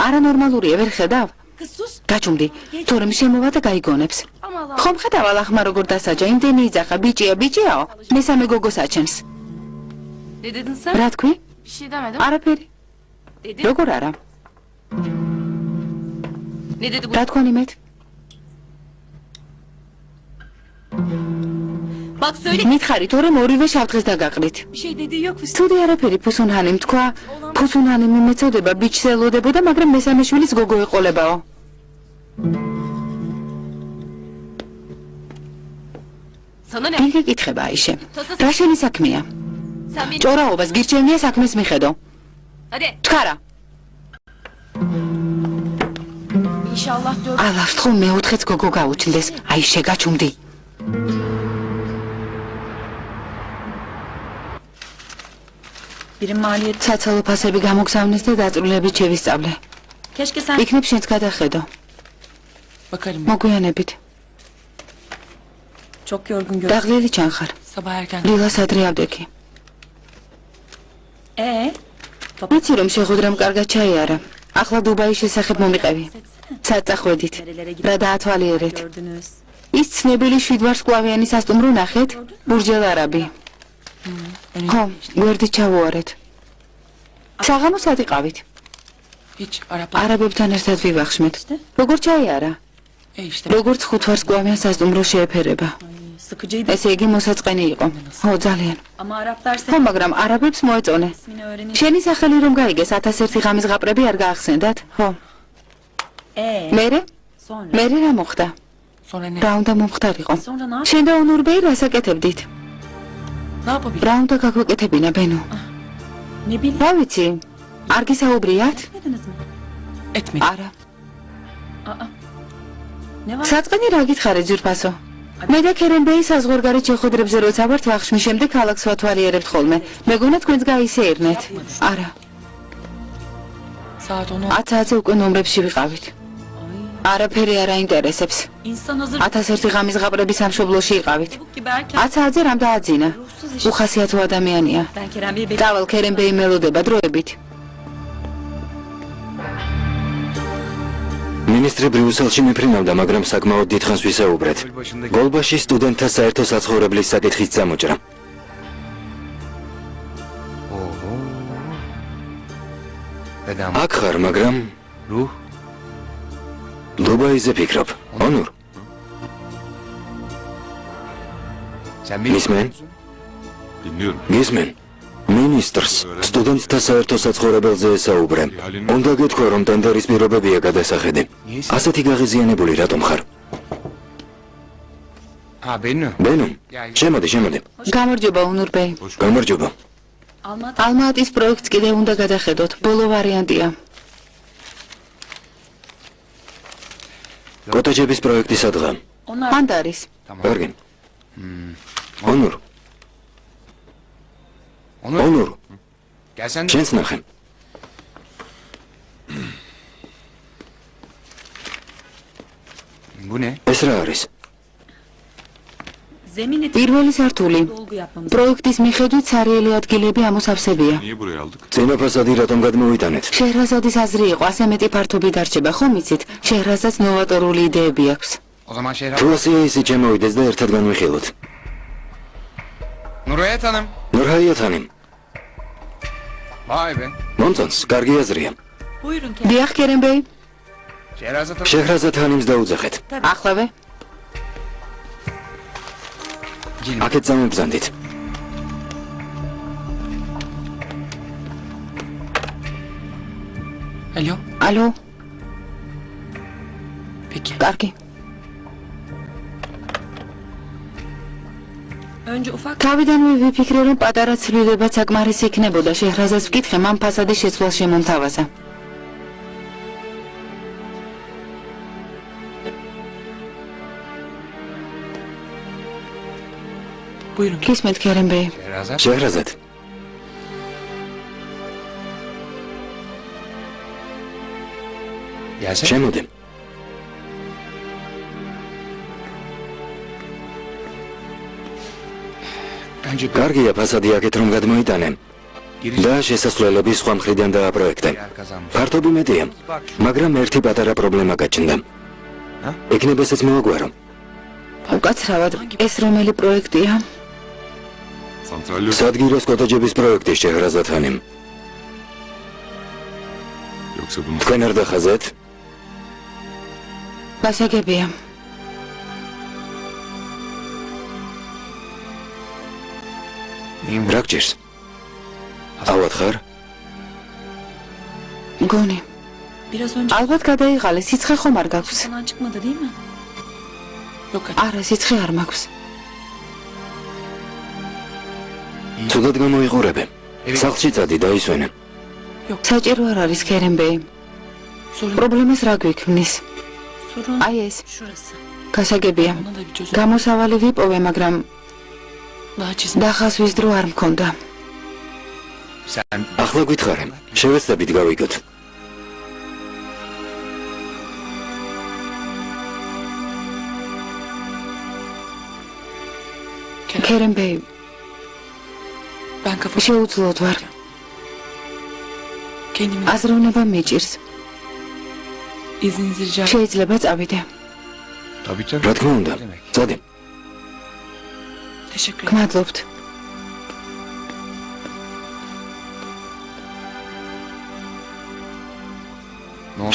არანორმალურია, ვერ ხედავ? Kız sus. გაჩუმდი. თორემ შემოვა და გაიგონებს. ხომ ხედავ ახმა როგორ დასაჯა, იმდენი იძახა, ბიჭიაო, მესამე გოგოს აჩენს. Ne dedin sen? რა თქვი? Bir şey demedim. არაფერი. Dedim. როგორ არა? Ne dedi bu? რა თქვა ნიმეთ? Bak söyle. მითხარი, თორემ ორივე შავდღეს დაგაყრით. Bir şey dediği yok. ცუდი არაფერი ფუსუნჰანიმ თქვა. ფუსუნჰანიმ იმეწოდება, ბიჭს ელოდებოდა, მაგრამ მესამე შვილის გოგო ეყოლებაო. Sana ne? იგი კითხება აიშე. რა შენი საქმეა? Sen beni... ჭორაობას გირჩევნია საქმეს მიხედო. Hadi. ჩქარა. İnşallah dört. ალას თქო მეოთხეც გოგო გაუჩნდეს. აიშე გაჩუმდი. Birim maliyet. საცალო ფასები გამოგზავნეს და დაწვრილებით შევისწავლე. Keşke sen... იქნებ შენც გადახედო. Bakarım. მოგვიანებით. Çok yorgun görünüyor. დაღლილი ჩანხარ. Sabah erken. დილას ადრე ავდექი. ვიცი რომ შეხვედრამ კარგად ჩაიარა. ახლა დუბაის შესახებ მომიყევი. საწახვედით. რა დაათვალიერეთ. ის ცნებილი შვიდვარსკვლავიანი სასტუმრო ნახეთ? ბურჯ-ელ არაბი. ხო, გვერდით ჩავუარეთ. საღამოს ადიყავით. არაბებთან ერთად ვივახშმეთ. როგორ ჩაიარა? როგორც ხუთვარსკვლავიან სასტუმრო შეეფერება. ესე იგი მოსაწყენი იყო. ხო, ძალიან. ხო, მაგრამ არაბებს მოეწონე. შენი სახელი რომ გაიგეს 1001 ღამის ღაპრები არ გაახსენდათ? ხო. მერე რა მოხდა? რა უნდა მომხდარიყო? შენ და ონურბეი რას აკეთებდით? რა უნდა გაგვეკეთებინა, ბენო? რა ვიცი? არ გისაუბრიათ? არა. საწყენი რა გითხარით, ძვირფასო? მე და ქერენბეი საზღვარგარეთ შეხვედრებზე როცა ვართ ვახშმის შემდეგ ქალაქს ვათვალიერებთ ხოლმე. მეგონა თქვენს გაისეირნეთ. არა. 10-ზე უკვე ნომრებში ვიყავით. არაფერი არ აინტერესებს. 1001 ღამის ღაპრების სამშობლოში იყავით. 10-ზე რამ დააძინა? უხასიათო ადამიანია. დავალ ქერენბეი მელოდება დროებით. მინისტრი ბრიუსელში მიფრინავდა, მაგრამ საკმაოდ დიდხანს ვისაუბრეთ. გოლბაში სტუდენტთა საერთო საცხოვრებლის საკითხიც წამოჭრა. აქ ხარ, მაგრამ დუბაიზე ფიქრობ. ონურ. მისმენ? მისმენ? მინისტრს სტუდენტთა საერთო საცხოვრებელზე ესაუბრე. უნდა გეთქვა, რომ ტენდერის პირობებია გადასახედი. ასეთი გაღიზიანებული რატომ ხარ? ბენო. ბენო, შემოდი. გამარჯობა, ონურბეი. გამარჯობა. ალმატის პროექტს კიდევ უნდა გადახედოთ. ბოლო ვარიანტია. კოტეჯების პროექტი სადღა? მანდ არის. კარგი. ონურ. ონურ. შენს ნახე. გუნე? ეს რა არის? პირველი სართული. პროექტის მიხედვით სარიელი ადგილები ამოსავსებია. წინა ფასადი რატომ გადმოვიტანეთ? შეჰრაზადის აზრი იყო, ასე მეტი ფართობი დარჩება, ხომ იცით? შეჰრაზადს ნოვატორული იდეები აქვს. თუ ასეა ისე შემოვიდეს და ერთად განვიხილოთ. ნურაეთანემ. ნურაეთანემ. ვაი ბე. მომწონს, კარგი აზრია. დიახ, კერემბეი. შეჰრაზადთანიმს დაუძახეთ. ახლავე. აქეთ წამებზანდით. ალო? ალო? პიკი. კარგი. თავიდანვე ვიფიქრე, რომ პატარა ცვლილებაც საკმარისი იქნებოდა. შეჰრაზადს ვკითხე, მან ფასადის შეცვლას შემომთავაზა. Kismet Kerem Bey. Şehrazat. Შემოდე. კარგია ფასადი აქეთ რომ გადმოიტანე. და შესასვლელები სხვა მხრიდან დააპროექტე. ფართობი მეტია, მაგრამ ერთი პატარა პრობლემა გაჩნდა. იქნება ესეც მოვაგვარო. უკაცრავად, ეს რომელი პროექტია? სადგიროს კოტეჯების პროექტი შეჰრაზადთანიმ. თქვენ არ დახაზეთ? გასაგებია. რა გჭირს? ავად ხარ? გონი. ალბათ გადაიღალე, სიცხე ხომ არ გაქვს? არა, სიცხე არ მაქვს. ცუდად გამოიყურებე. სახლში წადი დაისვენე. საჭირო არ არის ქერემბეი. პრობლემას რა გვიქმნის? აი ეს. გასაგებია. გამოსავალი ვიპოვე, მაგრამ დახასვის დრო არ მქონდა. ახლა გითხარე, შევეცდებით გავიგოთ. ქერემბეი. შეუძლოდ ვარ. აზროვნება მიჭირს. შეიძლება წავიდე. რა თქმა უნდა, წადი. გმადლობთ.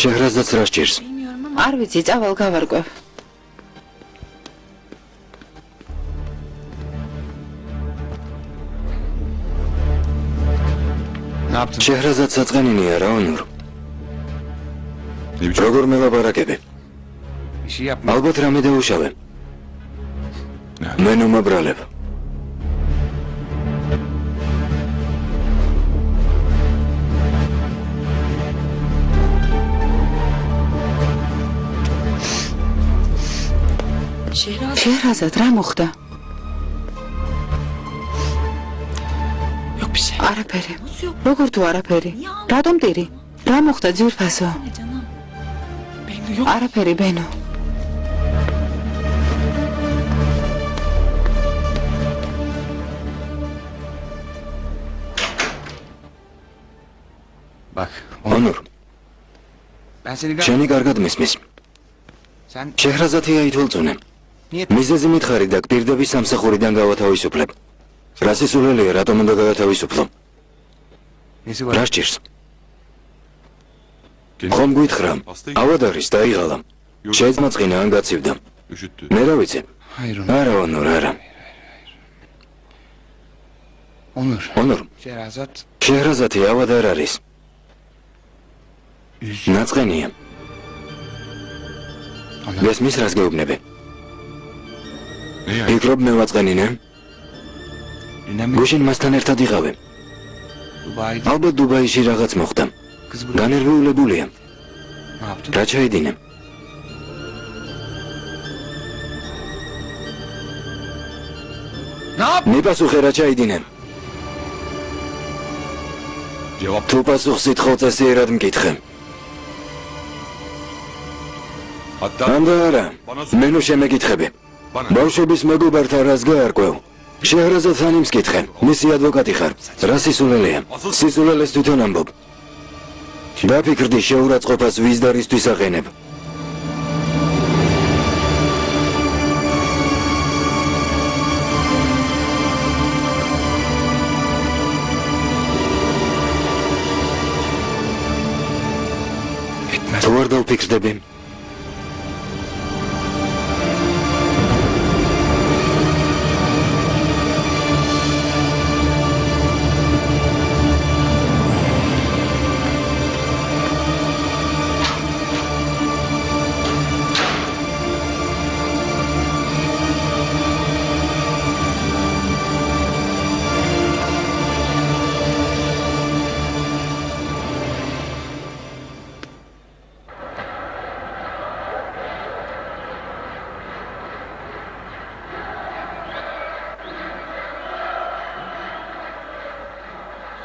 შეჰრაზადს რა სჭირს? არ ვიცი, წავალ გავარკვევ. შეჰრაზად საწყენინია რა ონურ. როგორ მელაპარაკები? ალბათ რამე დაუშავე. მე ნომაბრალებ. შეჰრაზად, რა მოხდა? არაფერი. როგორ თუ არაფერი? რატომ ტირი? რა მოხდა ძვირფასო? არაფერი, ბენო. ონურ. შენი კარგად მისმის. შეჰრაზადია ითვალწუნე. მიზეზი მითხარი და პირდების სამსახურიდან გავათავისუფლებ. რა სისულელია, რატომ უნდა გავათავისუფლო? რა სჭირს? ხომ გვითხრა, ავად არის დაიღალა. შეძმაწყინა ან გაცივდა. მე რა ვიცი? არა, ონურ, არა. ონურ. შეჰრაზადი ავად არ არის. ნაწყენია. გესმის რას გეუბნები? ფიქრობ მე ვაწყენინე? გუშინ მასთან ერთად იყავე. ალბათ დუბაიში რაღაც მოხდა. განერვიულებულია. რა ჩაიდინე? მიპასუხე რა ჩაიდინე? თუ პასუხს ითხოვ წესიერად მკითხე. ანდა არა, მე ნუ შემეკითხები. ბავშვების მეგობართა რას გაარკვევ? შეჰრაზად ხანიმს კითხე, მისი ადვოკატი ხარ. რა სისულელეა? სისულელეს თვითონ ამბობ. დაფიქრდი შეურაცხყოფას ვის და რისთვის აყენებ. თუ არ დავფიქრდები?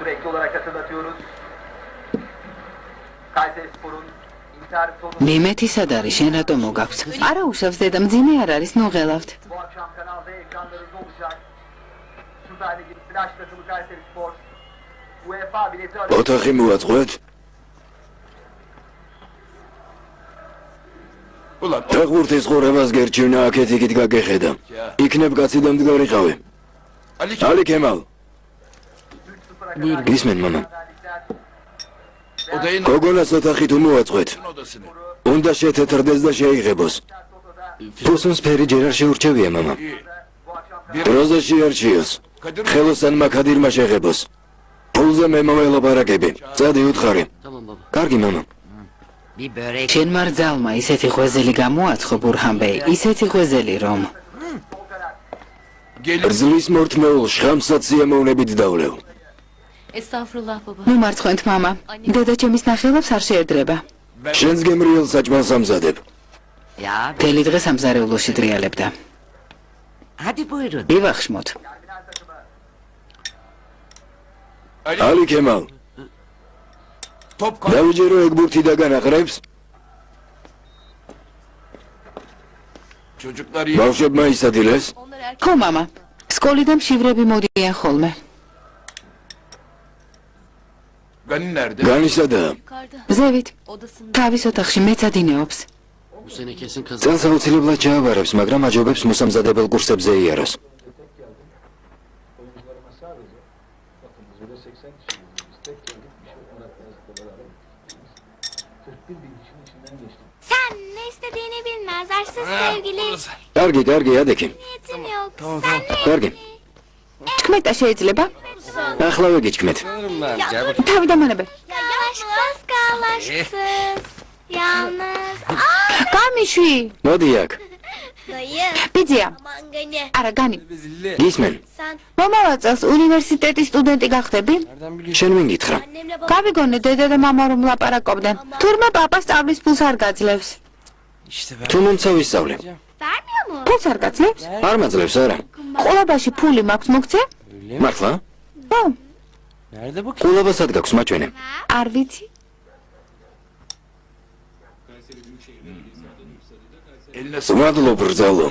Sürekli olarak hatırlatıyoruz. Kayserispor'un intihar sonu... მემეთი სად არის? შენ რატომ მოგაქვს? არა უშავს დედა, მძიმე არ არის, ნუ ღელავთ. Bu akşam Kanal D ekranlarında olacak. Süper Lig'in flash takımı Kayserispor. UEFA bileti arasında... ოთახი მოაწყვეთ? ფეხბურთის ყურებას გერჩივნა აქეთ იქით გაგეხედა. იქნებ კაცი და მდგარიყავი. ალი ქემალ. გისმენ მამა. გოგონას ოთახი თუ მოაწყვეთ. უნდა შეთეთრდეს და შეიღებოს. ფუსუნს ფერი ჯერ არ შეურჩევია მამა. დროზე შეარჩიოს. ხელოსანმა ქადირმა შეღებოს. ფულზე მე მოველაპარაკები. წადი უთხარი. კარგი მამა. შენ მარძალმა ისეთი ღვეზელი გამოაცხო ბურჰანბეი, ისეთი ღვეზელი რომ რძლის მორთმეულ შხამსაც სიამოვნებით დავლევ. Estağfurullah baba. ნუ მარცხენთ მამა, დედა ჩემის ნახელებს არ შეედრება. შენს გემრიელ საჭმელს ამზადებ. მთელი დღე სამზარეულოში დრიალებდა. ივახშმოთ. ალი ქემალ. დავიჯერო ეგ ბურთი და განაყრებს. ბავშვებმა ისადილეს? ხო მამა, სკოლიდან მშივრები მოდიან ხოლმე. განისადაა? ზევით, თავის ოთახში მეცადინეობს. Bu sene kesin kazanır. წელს აუცილებლად ჩააბარებს, მაგრამ აჯობებს მოსამზადებელ კურსებზე იაროს. Sen ne istediğini bilmez arsız sevgili. კარგი, კარგი, ადექი. Niyetin yok. Sen ne? კარგი. ჩქმეტა შეიძლება? ახლავე გიჩქმეთ. თავი დამანებე. Kalaşsız kalaşsız. Yalnız. გამიშვი. მოდი აქ. Dayı. ბიძია. Aman gani. არა, განი. გისმენ? Sen მომავალ წელს უნივერსიტეტის სტუდენტი გახდები? შენ ვინ გითხრა? annemle babam. გავიგონე დედა და მამა რომ ლაპარაკობდნენ. თურმე პაპა სწავლის ფულს არ გაძლევს. თუ მომცა ვისწავლე. Vermiyor mu? ფულს არ გაძლევს? არ მაძლევს არა. ყოლაბაში ფული მაქვს მოგცე? მართლა? ხო. ყოლაბა სად გაქვს მაჩვენე? არ ვიცი. მადლობ ბრძალო.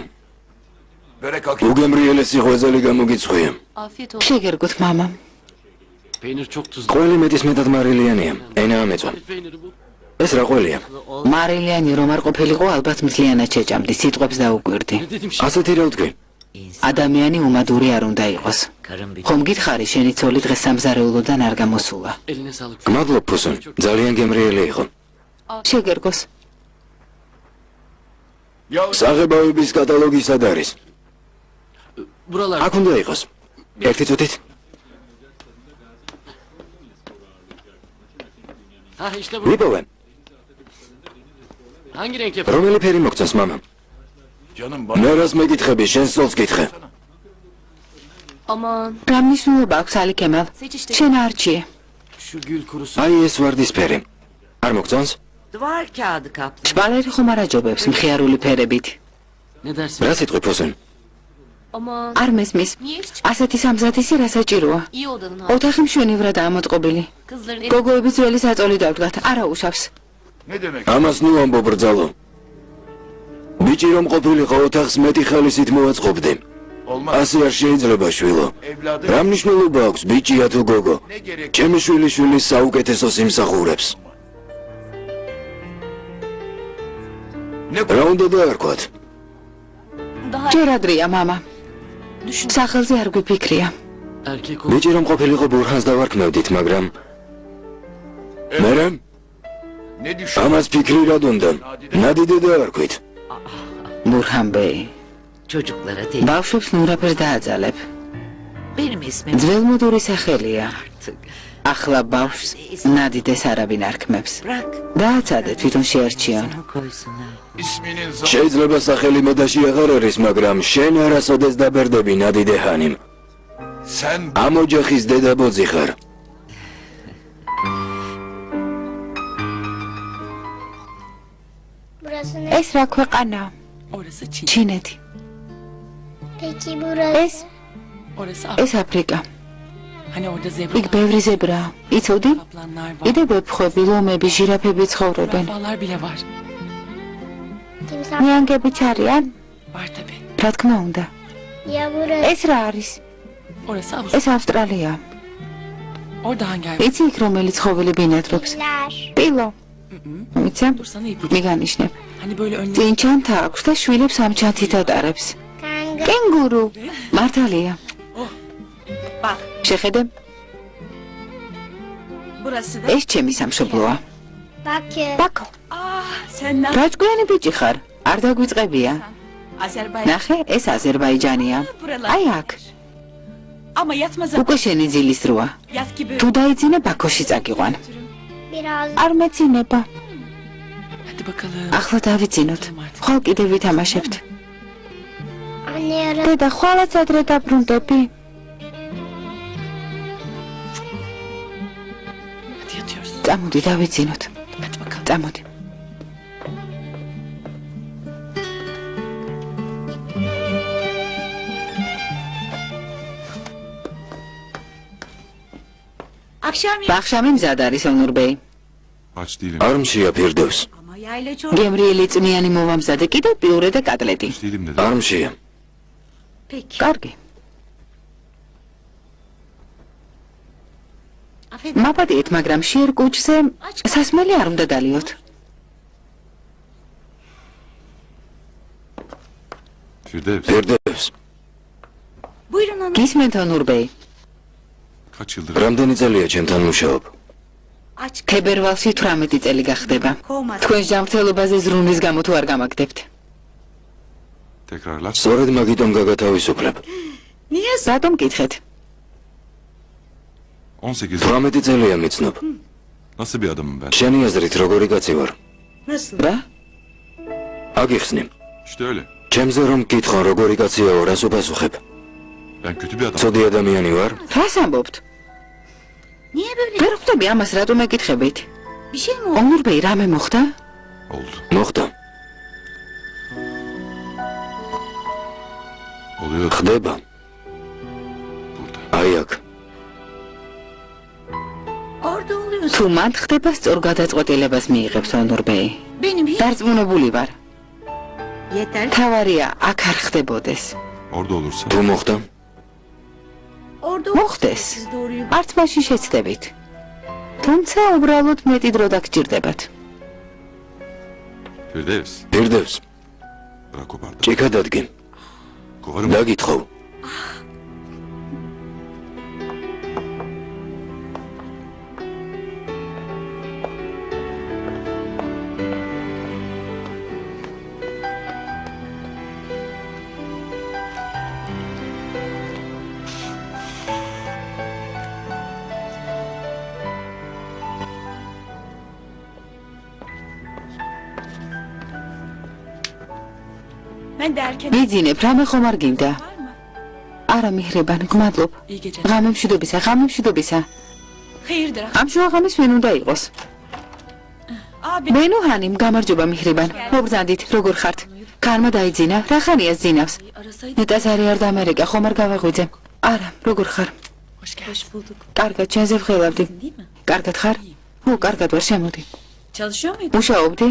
უგემრიელესი ღვეზელი გამოგიცხვია. Afiyet olsun. შეგერგოთ მამა. Peynir çok tuzlu. ყველი მეტის მეტად მარილიანია. ენაა მეწვა. Peyniri bu. ეს რა ყველია? მარილიანი რომ არ ყოფილიყო, ალბათ მთლიანად შეჭამდი, სიტყვებს დაუკვირდი. Ne dedim şimdi? ასეთი რა ვთქვი? ადამიანი უმადური არ უნდა იყოს. ხომ გითხარი შენი ცოლი დღეს სამზარეულოდან არ გამოსულა? Eline sağlık. მადლობ ფუსუნ. ძალიან გემრიელი იყო. შეგერგოს. საღებავების კატალოგი სად არის? Buralar. აქ უნდა იყოს. ერთი წუთით. Ha işte bu. ვიპოვე. Hangi renk yapalım? რომელი ფერი მოგწონს მამა? მე რას მეკითხები, შენს ცოლს კითხე. Aman. რა მნიშვნელობა აქვს ალი ქემალ? შენ არჩიე. Şu gül kurusu. აი ეს ვარდისფერი. არ მოგწონს? შპალერი ხომ არ აჯობებს მხიარული ფერებით. Ne dersin? რა სიტყვი ფოსენ? Aman. არ მესმის. Niye hiç ასეთი სამზადისი რა საჭიროა? iyi odanın altı. ოთახი მშვენივრადაა მოწყობილი. Kızların გოგოები ძველი საწოლი დავდგათ, არა უშავს. Ne demek? ამას ნუ ამბობ ბრძალო. ბიჭი რომ ყოფილიყო ოთახს მეტი ხალისით მოვაწყობდი. Olmaz. ასე არ შეიძლება შვილო. Evladım. რა მნიშვნელობა აქვს ბიჭია თუ გოგო? Ne gerek? ჩემი შვილიშვილის საუკეთესოს იმსახურებს. Ne რა უნდა დაარქვათ? ჯერ ადრეა, მამა. სახელზე არ გვიფიქრია. Erkek ol. ბიჭი რომ ყოფილიყო ბურჰანს დავარქმევდით, მაგრამ მერე Ne düşün? ამას ფიქრი რად უნდა? ნადიდე დაარქვით. ბურჰან ბეი. Çocuklara ბავშვებს ნურაფერს დააძალებ. benim ismim ძველმოდური სახელია. artık. ახლა ბავშვს ნადიდეს არავინ არქმევს. Bırak დააცადე თვითონ შეარჩიონ. onu koysunlar. İsminin შეიძლება სახელი მოდაში აღარ არის, მაგრამ შენ არასოდეს დაბერდები ნადიდე ჰანიმ. Sen ამ ოჯახის დედაბოძი ხარ. Burası ne? ეს რა ქვეყანაა? Orası Çin. ჩინეთი. Peki burası? ეს Orası ეს აფრიკა. Hani orada zebra იქ ბევრი ზებრაა. იცოდი? kaplanlar var. კიდე ვეფხვები, ლომები, ჟირაფები ცხოვრობენ. Zürafalar bile var. Timsah. ნიანგებიც არიან? Var tabi. რა თქმა უნდა. Ya burası? ეს რა არის? Orası Avusturya. ეს ავსტრალია. Orada hangi hayvan? იცი იქ რომელი ცხოველი ბინადრობს? Ler. პილო. მიცე? Dur sana ipucu. მიგანიშნებ. Hani böyle önüne წინ ჩანთა აქვს და შვილებს ამ ჩანთით ატარებს. Kanga. კენგურუ. მართალია. bak. შეხედე, Burası da. ეს ჩემი სამშობლოა. Bakü. ბაქო, Ah sen ne? რა ჭკვიანი ბიჭი ხარ? არ დაგვიწყებია. Azerbaycan. ნახე, ეს აზერბაიჯანია. Buralar. აი აქ, Ama yatma zaten. უკვე შენი ძილის დროა. Yat gibi. თუ დაიძინე ბაქოში წაგიყვან. Biraz. არ მეცინება. Hadi bakalım. ახლა დავიძინოთ. ხვალ კიდევ ვითამაშებთ. Anne yarın. დედა, ხვალაც ადრე დაბრუნდები. Hadi yatıyoruz. წამოდი დავიძინოთ. Hadi bakalım. წამოდი. Akşam ბახშამი მზად არის ონურბეი. Aç değilim. არ მშია ფირდევს. ama yayla çok. გემრიელი წმიანი მოვამზადე კიდევ პიურე და კატლეტი. Aç değilim dedi. არ მშია. Peki. კარგი. Affedin. მაპატიეთ, მაგრამ შიერ კუჭზე სასმელი არ უნდა დალიოთ. Firdevs. ფირდევს. Buyurun hanım. გისმენთ ონურბეი. Kaç yıldır? რამდენი წელია ჩემთან მუშაობ? Aç. თებერვალში 18 წელი გახდება. Kovmaz. თქვენ ჯანმრთელობაზე ზრუნვის გამო თუ არ გამაგდებთ? Tekrarlar. სწორედ მაგიტომ გაგათავისუფლებ. Niye? რატომ გითხეთ? 18 yıl. 18 წელია მიცნობ. Nasıl bir adamım ben? შენი აზრით როგორი კაცი ვარ? Nasıl? რა? აგიხსნი. İşte öyle. ჩემზე რომ გითხო როგორი კაციაო, რას უპასუხებ? Ben kötü bir adamım. ცოდი ადამიანი ვარ? რას ამბობთ? Niye böyle? ვერ ხვდები ამას რატომ ეკითხებით? Bir şey mi oldu? ონურბეი, რამე მოხდა? Oldu. მოხდა. Oluyor. ხდება. Burada. აი აქ. Orada oluyorsun. თუ მანდ ხდება სწორ გადაწყვეტილებას მიიღებს ონურბეი. Benim hiç. დარწმუნებული ვარ. Yeter. თავარია აქ არ ხდებოდეს. Orada olursa. თუ მოხდა? Orada მოხდეს. Siz doğruyu. არც მაშინ შეცდებით. თუმცა უბრალოდ მეტი დრო დაგჭირდებათ. Firdevs. ფირდევს. Bırak o bardağı. ჭიქა დადგენ. Kovarım. დაგითხოვ. Ben de erken. მიძინებ, რამე ხომ არ გინდა? არა მიჰრებანი, გმადლობ. İyi geceler. ღამემშვიდობისა, ღამემშვიდობისა. Hayırdır? ამ შუაღამის ვინ უნდა იყოს? Abi. ბენო ჰანიმ, გამარჯობა მიხრიბან. მოგზანდით, როგორ ხართ? ქარმა დაიძინა, რა ხანია ზინავს? ნეტაზარი არ დამერეკა, ხომ არ გავაღვიძე? არა, როგორ ხარ? Hoş bulduk. კარგად, ჩვენზე ვღელავდი. კარგად ხარ? ო, კარგად ვარ, შემოდი. Çalışıyor muydun? მუშაობდი?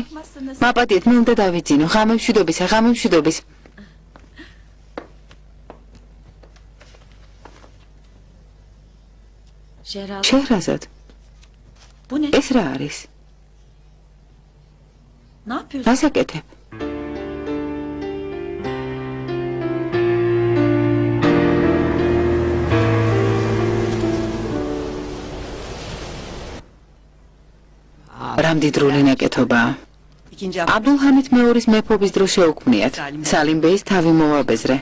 მაპატიეთ, მე უნდა დავიძინო, ღამე მშვიდობისა, ღამე მშვიდობის. შეჰრაზად, Bu ne? ეს რა არის? Ne yapıyorsun? რას აკეთებ? რამდიდრული ნაკეთობაა. აბდულჰამიდ მეორის მეფობის დროს შეუქმნიათ. სალიმ ბეის თავი მოვაბეზრე.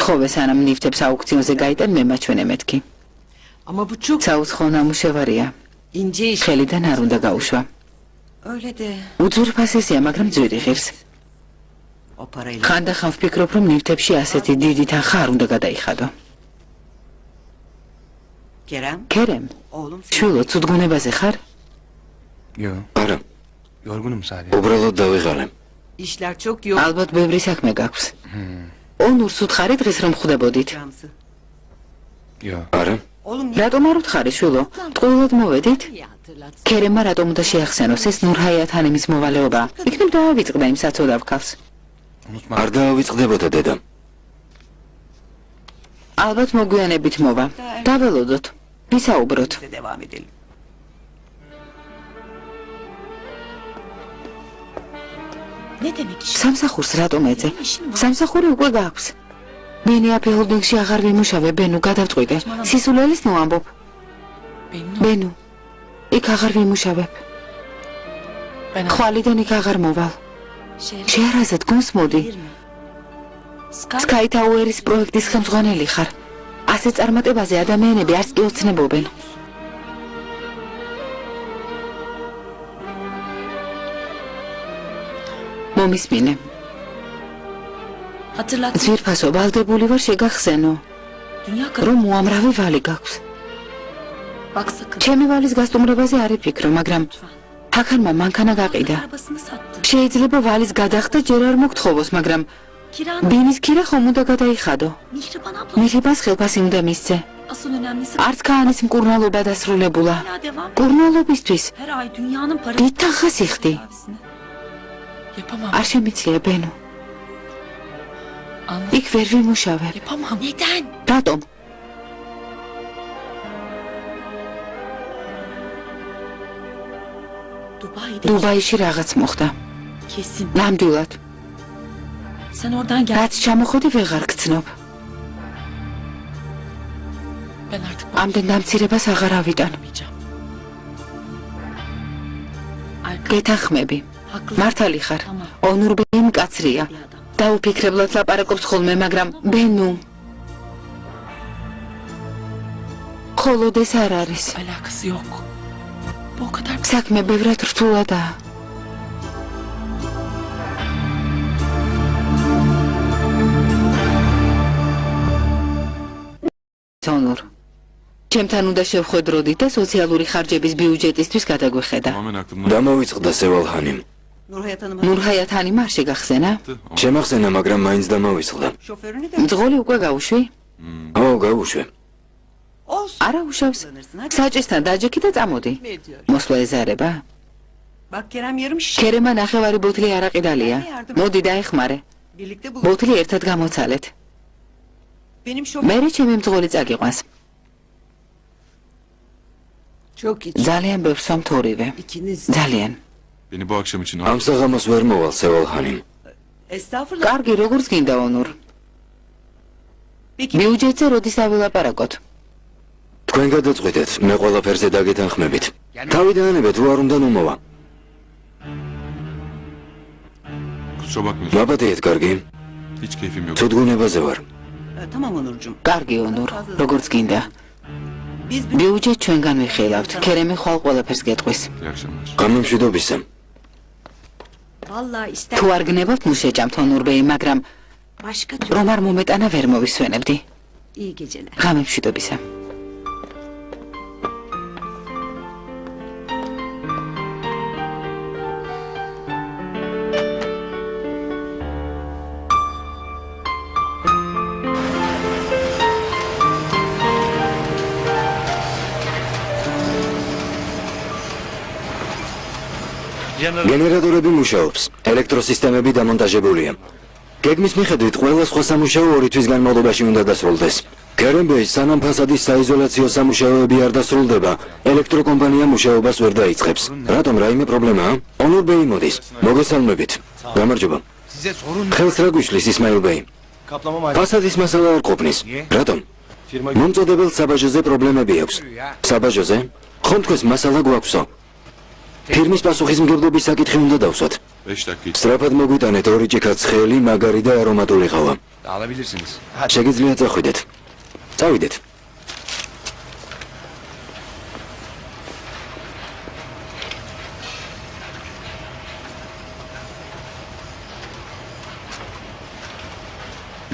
თხოვე სანამ ნივთებს აუქციონზე გაიტან მე მაჩვენე მეთქი. საუცხო ნამუშევარია. ხელიდან არ უნდა გაუშვა. უძვირფასესია, მაგრამ ძვირი ღირს. ხანდახან ვფიქრობ, რომ ნივთებში ასეთი დიდი თანხა არ უნდა გადაიხადო. ქერემ, შვილო, ცუდგუნებაზე ხარ? Yo. არა, Yorgunum sadece. უბრალოდ დავიღალე. ალბათ ბევრი საქმე გაქვს. ონურს უთხარი დღეს რომ ხვდებოდით. Yo. არა, რატომ არ უთხარი, შვილო? ტყუილად მოვედით? ქერემმა რატომ უნდა შეახსენოს ეს ნურჰაიათ ჰანიმის მოვალეობა? იქნებ დაავიწყდა იმ საცოდავ ქალს. არ დაავიწყდებოდა დედა. ალბათ მოგვიანებით მოვა. დაველოდოთ. ვისაუბროთ. Ne demek iş? სამსახურს რატომ ეძებ? სამსახური უკვე გაქვს. ბენი აფეჰოლდინგში აღარ ვიმუშავე, ბენუ, გადავწყვიტე. სისულელის მოამბობ. ბენუ, იქ აღარ ვიმუშავებ. ხვალიდან იქ აღარ მოვალ. შეჰრაზად, გუნს მოდი. Sky Tower-ის პროექტის ხელმძღვანელი ხარ. ასე წარმატებაზე ადამიანები არც კი ოცნებობენ. მომისმინე. ძვირფასო, ვალდებული ვარ შეგახსენო, რომ უამრავი ვალი გაქვს. ჩემი ვალის გასტუმრებაზე არ იფიქრო, მაგრამ ჰაქანმა მანქანა გაყიდა. შეიძლება ვალის გადახდა ჯერ არ მოგთხოვოს, მაგრამ ბინის ქირა ხომ უნდა გადაიხადო. მიხრიბანს ხელფასი უნდა მისცე. არც ქაანის მკურნალობა დასრულებულა. მკურნალობისთვის დიდ თანხას იხდი. არ შემიძლია, ბენო. იქ ვერ ვიმუშავებ. რატომ? დუბაიში რაღაც მოხდა. ნამდვილად. რაც ჩამოხოდი ვეღარ გცნობ. ამდენ დამცირებას აღარ ავიტან. გეთანხმები. მართალი ხარ. ონურბეი მკაცრია. დაუფიქრებლად ლაპარაკობს ხოლმე, მაგრამ ბენუ. მხოლოდ ეს არ არის. საქმე ბევრად რთულადაა. ონურ. ჩემთან უნდა შევხვედროდით და სოციალური ხარჯების ბიუჯეტისთვის გადაგვეხედა. დამოვიწყდა სევალ ჰანიმ. ნურჰაიათ ჰანიმ არ შეგახსენა? შემახსენა, მაგრამ მაინც დამოვიწყდა. მძღოლი უკვე გაუშვი? ო, გაუშვე. არა უშავს. საჭესთან დაჯექი და წამოდი. მოსვლა ეზარება? ქერემა ნახევარი ბოთლი არაყი დალია. მოდი დაეხმარე. ბოთლი ერთად გამოცალეთ. მერე ჩემი მძღოლი წაგიყვანს. ძალიან ბევრს ვამ თორივე. ძალიან. ამ საღამოს ვერ მოვალ სევალ ჰანიმ. კარგი, როგორც გინდა, ონურ. ბიუჯეტზე როდის ავილაპარაკოთ? თქვენ გადაწყვეტეთ, მე ყველაფერზე დაგეთანხმებით. თავიდანებეთ, თუ არ უნდა ნუმოვა. მაპატიეთ, კარგი. ცუდგუნებაზე ვარ. კარგი, ონურ, როგორც გინდა. ბიუჯეტ ჩვენგან ვიხილავთ. ქერემი ხვალ ყველაფერს გეტყვის. ღამე მშვიდობისა. თუ არ გნებავთ, მუშეჭამთ, ონურბეი, მაგრამ რომ არ მომეტანა ვერ მოვისვენებდი. ღამე მშვიდობისა. გენერატორები მუშაობს, ელექტროსისტემები დამონტაჟებულია. გეგმის მიხედვით ყველა სხვა სამუშაო 2 თვის განმავლობაში უნდა დასრულდეს. კერენბეის სანამ ფასადის საიზოლაციო სამუშაოები არ დასრულდება, ელექტროკომპანია მუშაობას ვერ დაიწყებს. რატომ რაიმე პრობლემაა? ონურ ბეი მოდის. მოგესალმებით. გამარჯობა. ხელს რა გვიშლის ისმაილ ბეი? ფასადის მასალა არ ყოფნის. რატომ? მომწოდებელ საბაჟოზე პრობლემები აქვს. საბაჟოზე? ხომ თქვენს მასალა გვაქვსო? ფირმის პასუხისმგებლობის საკითხი უნდა დავსვათ. სწრაფად მოგვიტანეთ 2 ჭიქა ცხელი, მაგარი და არომატული ყავა. შეგიძლიათ წახვიდეთ. წავიდეთ.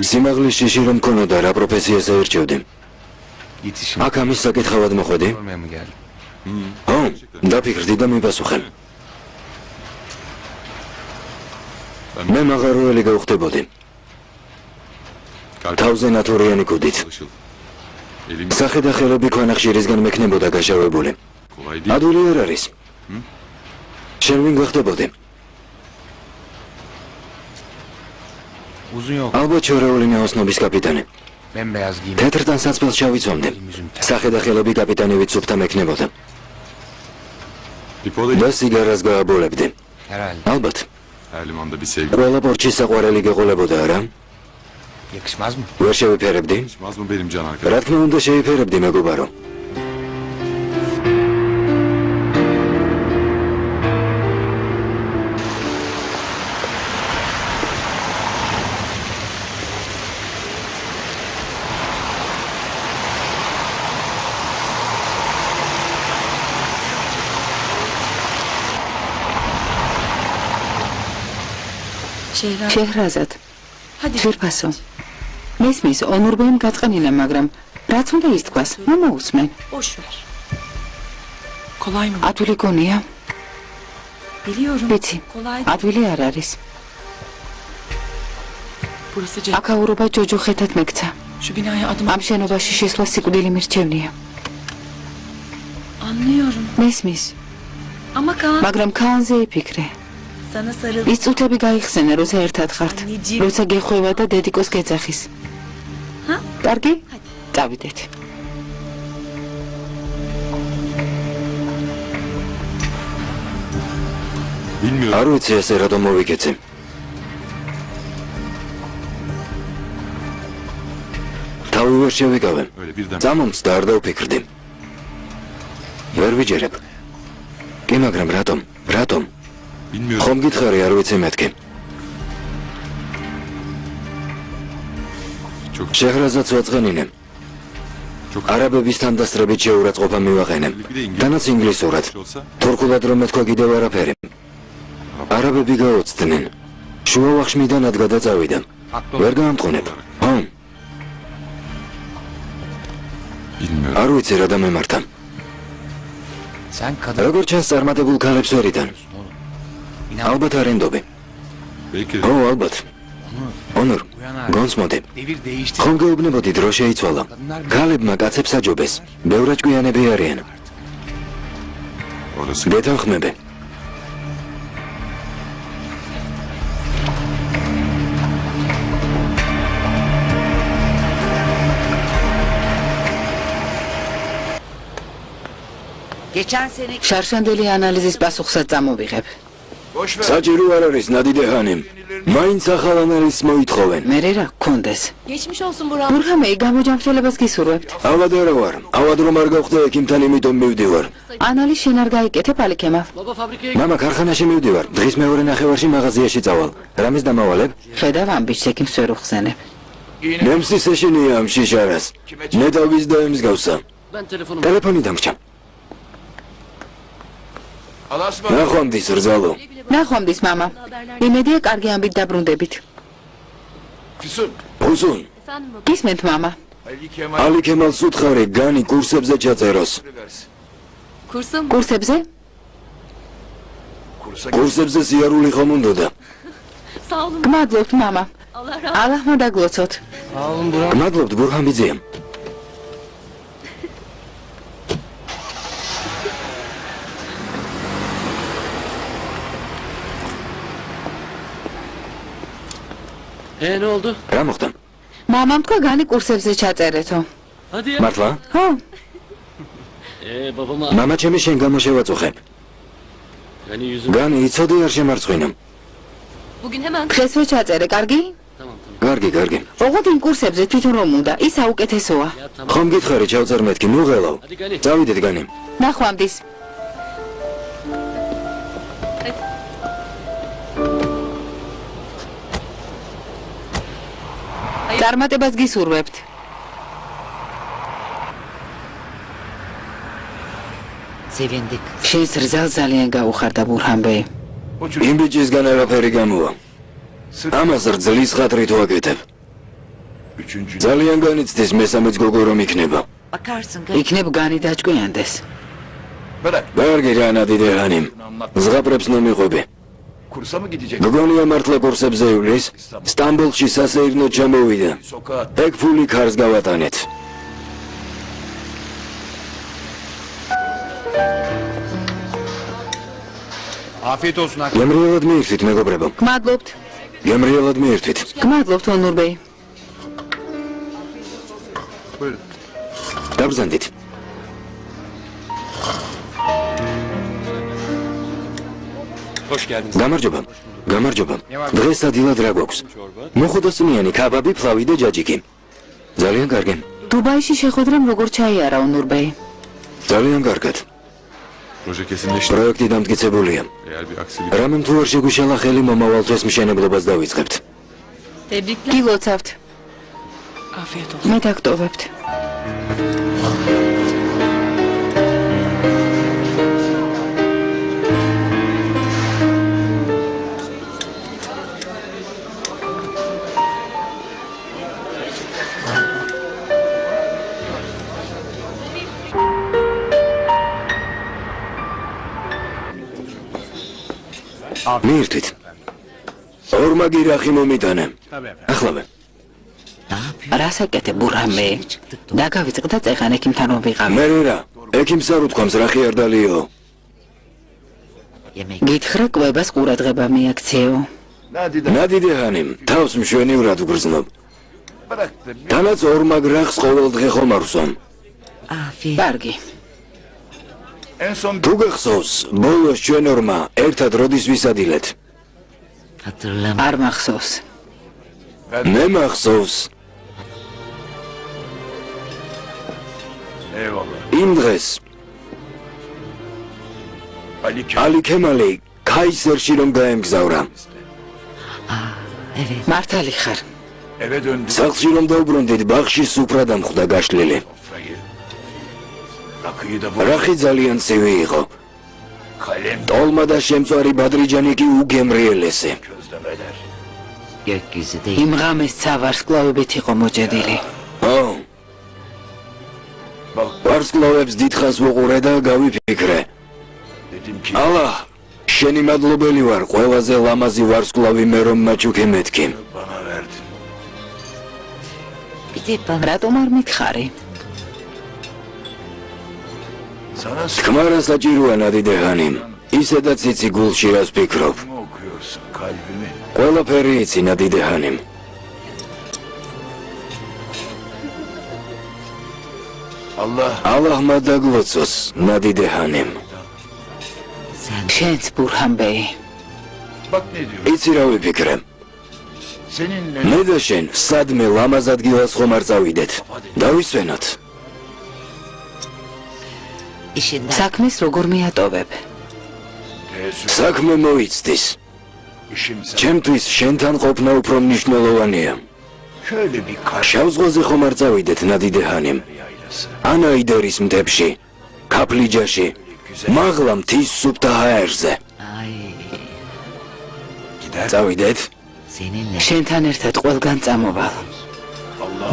სიმაღლის შიში რომ მქონოდა, რა პროფესიას აერჩევდი? აქ ამის საკითხავად მოხვედი? ო, დაფიქრდი და მიპასუხე. მე მაღაროელი გავხდებოდი. თავზე ნათურიანი კუდით. სახე და ხელები ქვანახშირისგან მექნებოდა გაშავებული. ადვილი არ არის. შენ ვინ გახდებოდი? ალბათ შორეული ნაოსნობის კაპიტანი. თეთრთან საცბელს შავიცომდი. სახე და ხელები კაპიტანივით სუფთა მექნებოდა. და სიგარას გააბოლებდი. ალბათ. ყველა პორჩის საყვარელი გეყოლებოდა, არა? ვერ შევიფერებდი? რა თქმა უნდა შეიფერებდი, მეგობარო. შეჰრაზად, ძვირფასო. მესმის ონურბეიმ გაწყენილა, მაგრამ რაც უნდა ის თქვას, მომოусმენ. ადვილი გონია? ვიცი, ადვილი არ არის. აკაურობა ჯოჯოხეთად მეკცა. ამ შენობაში შესვლა სიკვდილი მირჩევნია. მესმის, მაგრამ ქანზე იფიქრე. ის წუთები გაიხსენე, როცა ერთად ხართ, როცა გეხვევა და დედიკოს გეძახის. კარგი? წავიდეთ. არ ვიცი ესე რატომ მოვიკეცე. თავი ვერ შევიკავე. წამომც და არ დავფიქრდი. ვერ ვიჯერებ. კი, მაგრამ რატომ? რატომ? ხომ გითხარი, არ ვიცი მეთქი. შეჰრაზადს ვაწყენინე. არაბების თანდასწრებით შეურაცხყოფა მივაყენე. თანაც ინგლისურად. თურქულად რომ მეთქვა კიდევ არაფერი. არაბები გაოცდნენ. შუა ვახშმიდანად გადაწავიდა. ვერ გაამტყუნებ. არ ვიცი რა დამემართა. როგორც ჩანს, წარმატებულ ქალებს ვერ იდან. ალბათ არენდობი. ო, ალბათ. ონურ, გონსმოდე. ხომ გეუბნებოდი, დრო შეიცვალა. ქალებმა კაცებს აჯობეს. ბევრად ჭკვიანები არიან. გეთანხმები. შარშანდელი ანალიზის პასუხსაც წამოვიღებ. საჭირო არ არის, ნადიდეჰანი. მაინც ახალ ანალიზს მოითხოვენ. მერე რა გქონდეს? ბურჰამეი, გამოჯამრთელებას გისურვებთ. ავად არა ვარ. ავად რომ არ გავხდე ექიმთან, იმიტომ მივდივარ. ანალიზ შენ არ გაიკეთებ, ალიქემა. მამა, ქარხანაში მივდივარ. დღის მეორე ნახევარში მაღაზიაში წავალ. რამეს დამავალებ? ხედავ, ამბის ექიმს ვერ უხსენებ. ნემსის ეშინია ამ შიშარას. ნეტავის და ემსგავსა. ტელეფონი დამრჩა. ნახვამდის, რძალო. ნახვამდის, მამა. იმედია, კარგი ამბით დაბრუნდებით. ფუსუნ. გისმენთ, მამა. ალი ქემალს უთხარი, განი კურსებზე ჩაწეროს. კურსებზე? კურსებზე სიარული ხომ უნდოდა? გმადლობთ, მამა. ალაჰმა დაგლოცოთ. გმადლობთ, ბურჰანბიძიამ. ნუ oldu? რა მოხდა? მამამ თქვა განი კურსებზე ჩაწერეთო. Hadi ya. მართლა? ხო. Babama. მამა ჩემი შენ გამო შევაწუხებ. Gani yüzüm. განი იცოდი არ შემარცხვინო. Bugün hemen დღესვე ჩაწერე, კარგი? კარგი, კარგი. ოღონდ იმ კურსებზე თვითონ რომ უნდა, ის საუკეთესოა. ხომ გითხარი ჩავწერ მეთქი, ნუ ღელავ. წავიდეთ განი. ნახვამდის. წარმატებას გისურვებთ. Sevindik. შენს რძალს ძალიან გაუხარდა ბურჰანბეი. იმ ბიჭისგან არაფერი გამოვა. ამას რძლის ხათრით ვაკეთებ. ძალიან განიცდის მესამეც გოგო რომ იქნება. იქნებ განი დაჭკვიანდეს. კარგი რა ნადიდეანიმ. ზღაპრებს ნომიყვები. Kursa mı gidecek? გოგონია მართლა კურსებზე ივლის. სტამბოლში სასეირნო ჩამოვიდა. ეგ ფული ქარს გავატანეთ. Afiyet olsun. გემრიელად მიირთვით მეგობრებო. გმადლობთ. გემრიელად მიირთვით. გმადლობთ ონურბეი. დაბრძანდით. Hoş geldiniz. გამარჯობა. გამარჯობა. დღეს სადილად რა გვაქვს? მოხუდოსნიანი კაბაბი, ფლავი და ჯაჯიკი. ძალიან კარგი. დუბაიში შეხვედრამ როგორ ჩაიარა ონურბეი? ძალიან კარგად. პროექტი დამტკიცებულია. რამემ თუ არ შეგვიშალა ხელი მომავალ დღეს მშენებლობას დავიწყებთ. გილოცავთ. მე დაგტოვებთ. მიირთვით. ორმაგი რახი მომიტანა. ახლავე. რას აკეთებ ბურჰანბეი? დაგავიწყდა წეღან ექიმთან რომ ვიყავი. მე რა, ექიმს არ უთქვამს რახი არ დალიო. გითხრა კვებას ყურადღება მიაქციო. ნადიდეანიმ, თავს მშვენივრად ვგრძნობ. თანაც ორმაგ რახს ყოველდღე ხომ არ ვსვამ. კარგი. თუ გახსოვს, ბოლოს ჩვენ ორმა ერთად როდის ვისადილეთ? არ მახსოვს. მე მახსოვს. იმ დღეს ალი ქემალი კაისერში რომ გაემგზავრა. მართალი ხარ. სახლში რომ დავბრუნდით, ბაღში სუფრა დამხვდა გაშლილი. რახი ძალიან ცივი იყო. ტოლმა და შემწვარი ბადრიჯანი კი უგემრიელესე. იმ ღამეს ვარსკვლავებით იყო მოჭედილი. ვარსკვლავებს დიდხანს ვუყურე და გავიფიქრე. ალაჰ, შენი მადლობელი ვარ, ყველაზე ლამაზი ვარსკვლავი მე რომ მაჩუქე მეთქი. რატომ არ მითხარი? თქმა რა საჭიროა ნადიდეანიმ. ისედაც იცი გულში რას ფიქრობ. ყველაფერი იცი ნადიდეანიმ. ალაჰმა დაგლოცოს ნადიდეანიმ. შენც ბურჰანბეი. იცი რა ვიფიქრე? მე და შენ სადმე ლამაზ ადგილას ხომ არ წავიდეთ. დავისვენოთ. საქმეს როგორ მიატოვებ? საქმე მოიცდის. ჩემთვის შენთან ყოფნა უფრო მნიშვნელოვანია. შავ ზღვაზე ხომ არ წავიდეთ ნადიდეანიმ? ანაიდერის მთებში, კაფლიჯაში, მაღლა მთის სუფთა ჰაერზე. წავიდეთ? შენთან ერთად ყველგან წამოვალ.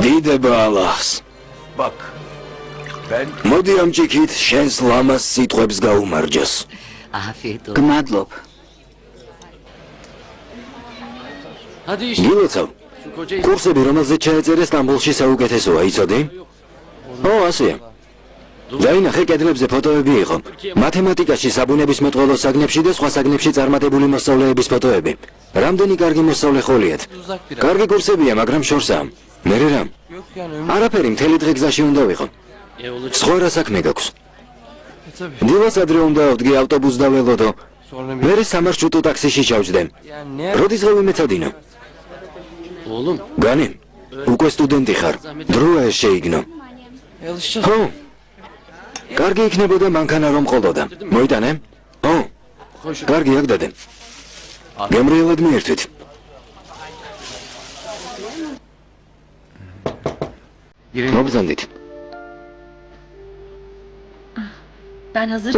დიდება ალაჰს. მოდი ამ ჭიქით შენს ლამაზ სიტყვებს გაუმარჯოს. გმადლობ. გილოცავ. კურსები, რომელზეც ჩაეწერე სტამბოლში საუკეთესოა, იცოდი? ო, ასეა. დაინახე კედლებზე ფოტოები იყო. მათემატიკაში, საბუნებისმეტყველო საგნებში და სხვა საგნებში წარმატებული მოსწავლეების ფოტოები. რამდენი კარგი მოსწავლე ხოლიათ. კარგი კურსებია, მაგრამ შორსაა. მერე რა? არაფერი მთელი დღე გზაში უნდა ვიყო. სხვა რა საქმე გაქვს? დილას ადრე უნდა ავდგე ავტობუსს დაველოდო. მერე სამარშრუტო ტაქსიში ჩავჯდე. როდის ღები მეცადინო? განი, უკვე სტუდენტი ხარ. დროა ეს შეიგნო. ხო. კარგი იქნებოდა მანქანა რომ ყოლოდა. მოიტანე? ხო. კარგი აქ დადე. გემრიელად მიერთვით. მოგზანდით.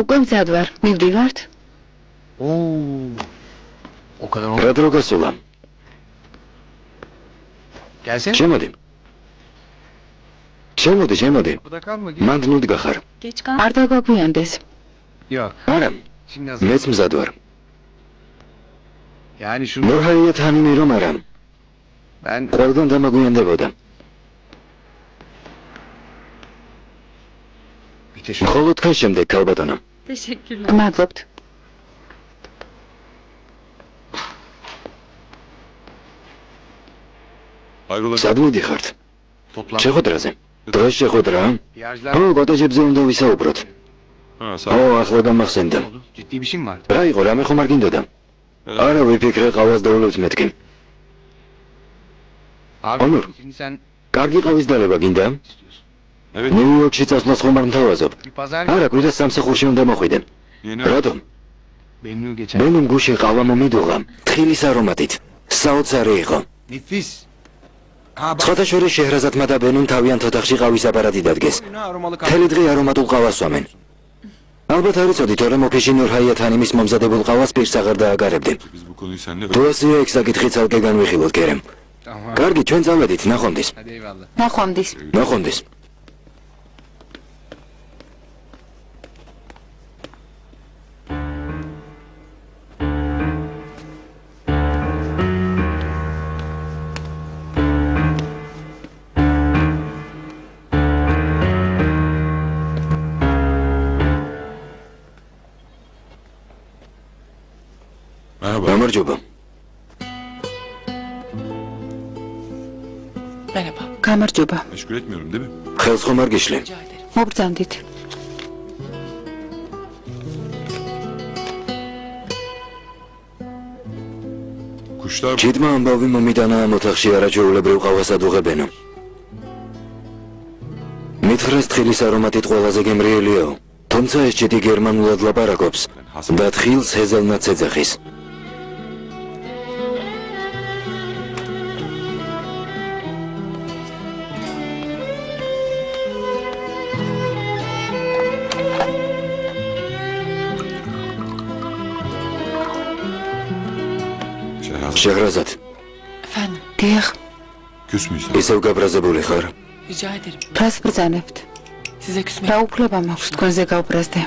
უკვე მზად ვარ. მივდივართ? რა დრო გასულა? შემოდი. შემოდი. მანდ ნუდი გახარ. არ დაგაგვიანდეს. არა. მეც მზად ვარ. ნურჰაიათ ჰანიმი რომ არა. ყველგან დამაგვიანდებოდა. მხოლოდ ხეს შემდეგ ქალბატონო. მადლობთ. სად მიდიხართ? შეხვედრაზე. დღეს შეხვედრა? ო, კოტეჯებზე უნდა ვისაუბროთ. ო, ახლა გამახსენდა. რა იყო, რამე ხომ არ გინდოდა? არა, ვიფიქრე ყავას დავლობთ მეთქი. ონურ, კარგი ყავის დალება გინდა? ნიუ-იორკში წასვლას ხომ არ მთავაზობ? არა, კვირას სამსახურში უნდა მოხვიდე. რატომ? ბენიმ გუში ყავა მომიდუღა, თხილის არომატით. საოცარი იყო. სხვათა შორის შეჰრაზადმა და ბენუმ თავიანთ ოთახში ყავის აპარატი დადგეს. მთელი დღე არომატულ ყავას სვამენ. ალბათ არ იცოდით, რომ ოფისში ნურჰაიათ ჰანიმის მომზადებულ ყავას პირს აღარ დააგარებდი. თუ ასეა, ეგ საკითხი ცალკე განვიხილოთ, კერემ. კარგი, ჩვენ წავედით, ნახვამდის. ნახვამდის. გამარჯობა. გამარჯობა. Meşgul etmiyorum değil mi? ხელს ხომ არ გიშლი? მოგბრძანდით. ჭიდმა ამბავი მომიტანა ამ ოთახში არაჩვეულებრივ ყავას ადუღებენო. მითხრეს თხილის არომატით ყველაზე გემრიელიაო, თუმცა ეს ჭიდი გერმანულად ლაპარაკობს და თხილს ჰეზელნატს ეძახის. შეჰრაზად. დიახ. ისევ გაბრაზებული ხარ? რას ბრძანებთ? რა უფლება მაქვს თქვენზე გავბრაზდე?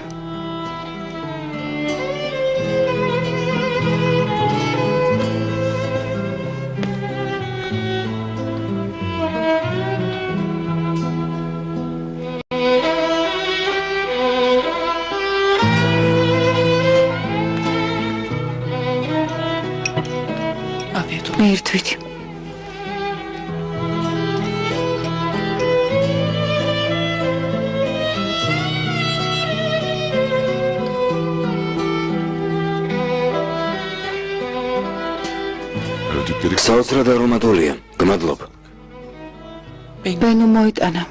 მიირთვით. საოცრად არომატულია. გმადლობ. ბენუ მოიტანა.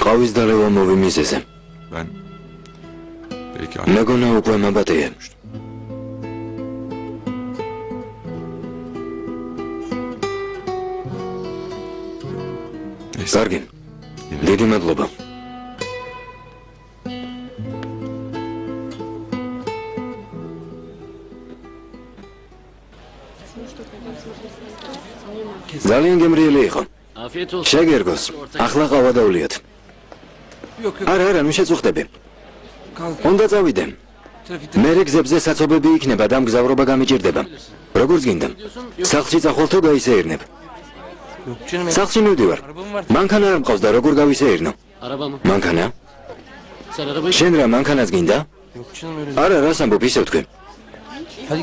ყავის დალევა მოვიმიზეზე. მეგონა უკვე მაბატეა. კარგი. დიდი მადლობა. ძალიან გემრიელი იყო. შეგერგოს. ახლა ყავა დავლიოთ. არა, ნუ შეწუხდები. უნდა წავიდე. მერე გზებზე საცობები იქნება და მგზავრობა გამიჭირდება. როგორც გინდა. სახლში წახვალ თუ გაისეირნებ? სახლში მივდივარ. მანქანა არ მყავს და როგორ გავისეირნო? Arabamı. მანქანა? Sen arabayı... შენ რა მანქანაც გინდა? Yok canım öyle. არა, რას ამბობ, ისევ თქვი.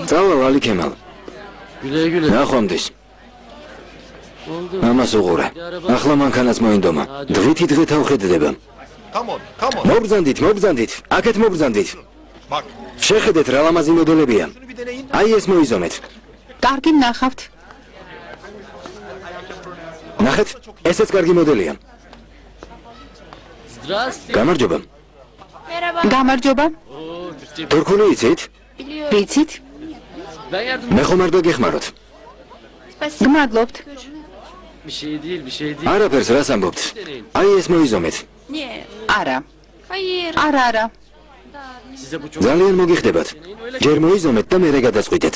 წავალ ალი ქემალ. Güle güle. ნახვამდის. Oldu. ამას უყურე. ახლა მანქანაც მოინდომა. დღითი დღე თავხედდება. Come on, come on. მობრძანდით. აქეთ მობრძანდით. Bak. შეხედეთ რა ლამაზი მოდელებია. აი ეს მოიზომეთ. კარგი ნახავთ. ნახეთ, ესეც კარგი მოდელია. Здравствуйте. გამარჯობა. გამარჯობა. თურქული იცით? ვიცით? Ben yardım... მე ხომ არ დაგეხმაროთ. გმადლობთ. Bir şey değil, bir şey değil. არაფერს რას ამბობთ? აი ეს მოიზომეთ. არა. არა. Size bu çok... ძალიან მოგიხდებათ. ჯერ მოიზომეთ და მერე გადაწყვიტეთ.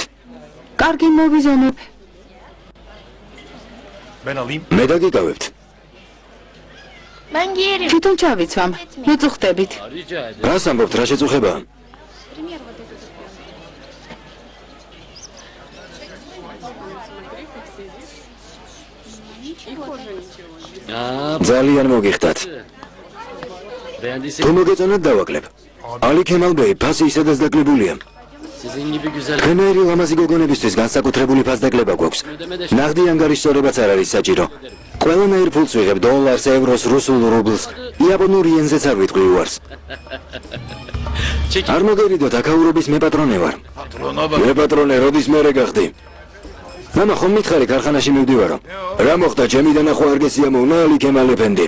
კარგი მოვიზონებ. Ben alayım. მე დაგიკავებთ. Ben giyerim. თვითონ ჩავიცვამ. მოწუხდებით. Rica ederim. რას ამბობთ, რა შეწუხებაა? Ya, ძალიან მოგიხდათ. beğendiysen თუ მოგეწონათ დავაკლებ. ალი ქემალ ბეი ფასი ისედაც დაკლებულია. sizin gibi güzel... თქვენაირი ლამაზი გოგონებისთვის განსაკუთრებული ფასდაკლება გვაქვს. ნაღდი ანგარიშსწორებაც არ არის საჭირო. ყველანაირ ფულს ვიღებ დოლარს, ევროს, რუსულ რუბლს. იაპონურ იენზეც არ ვიტყვი უარს. არ მოგერიდოთ, აქაურობის მე პატრონე ვარ. მე პატრონე, როდის მერე გახდი? მამა ხომ მითხარი ქარხანაში მივდივარო. რა მოხდა, ჩემი დანახვა არ გესიამოვნა ალი ქემალ ეფენდი?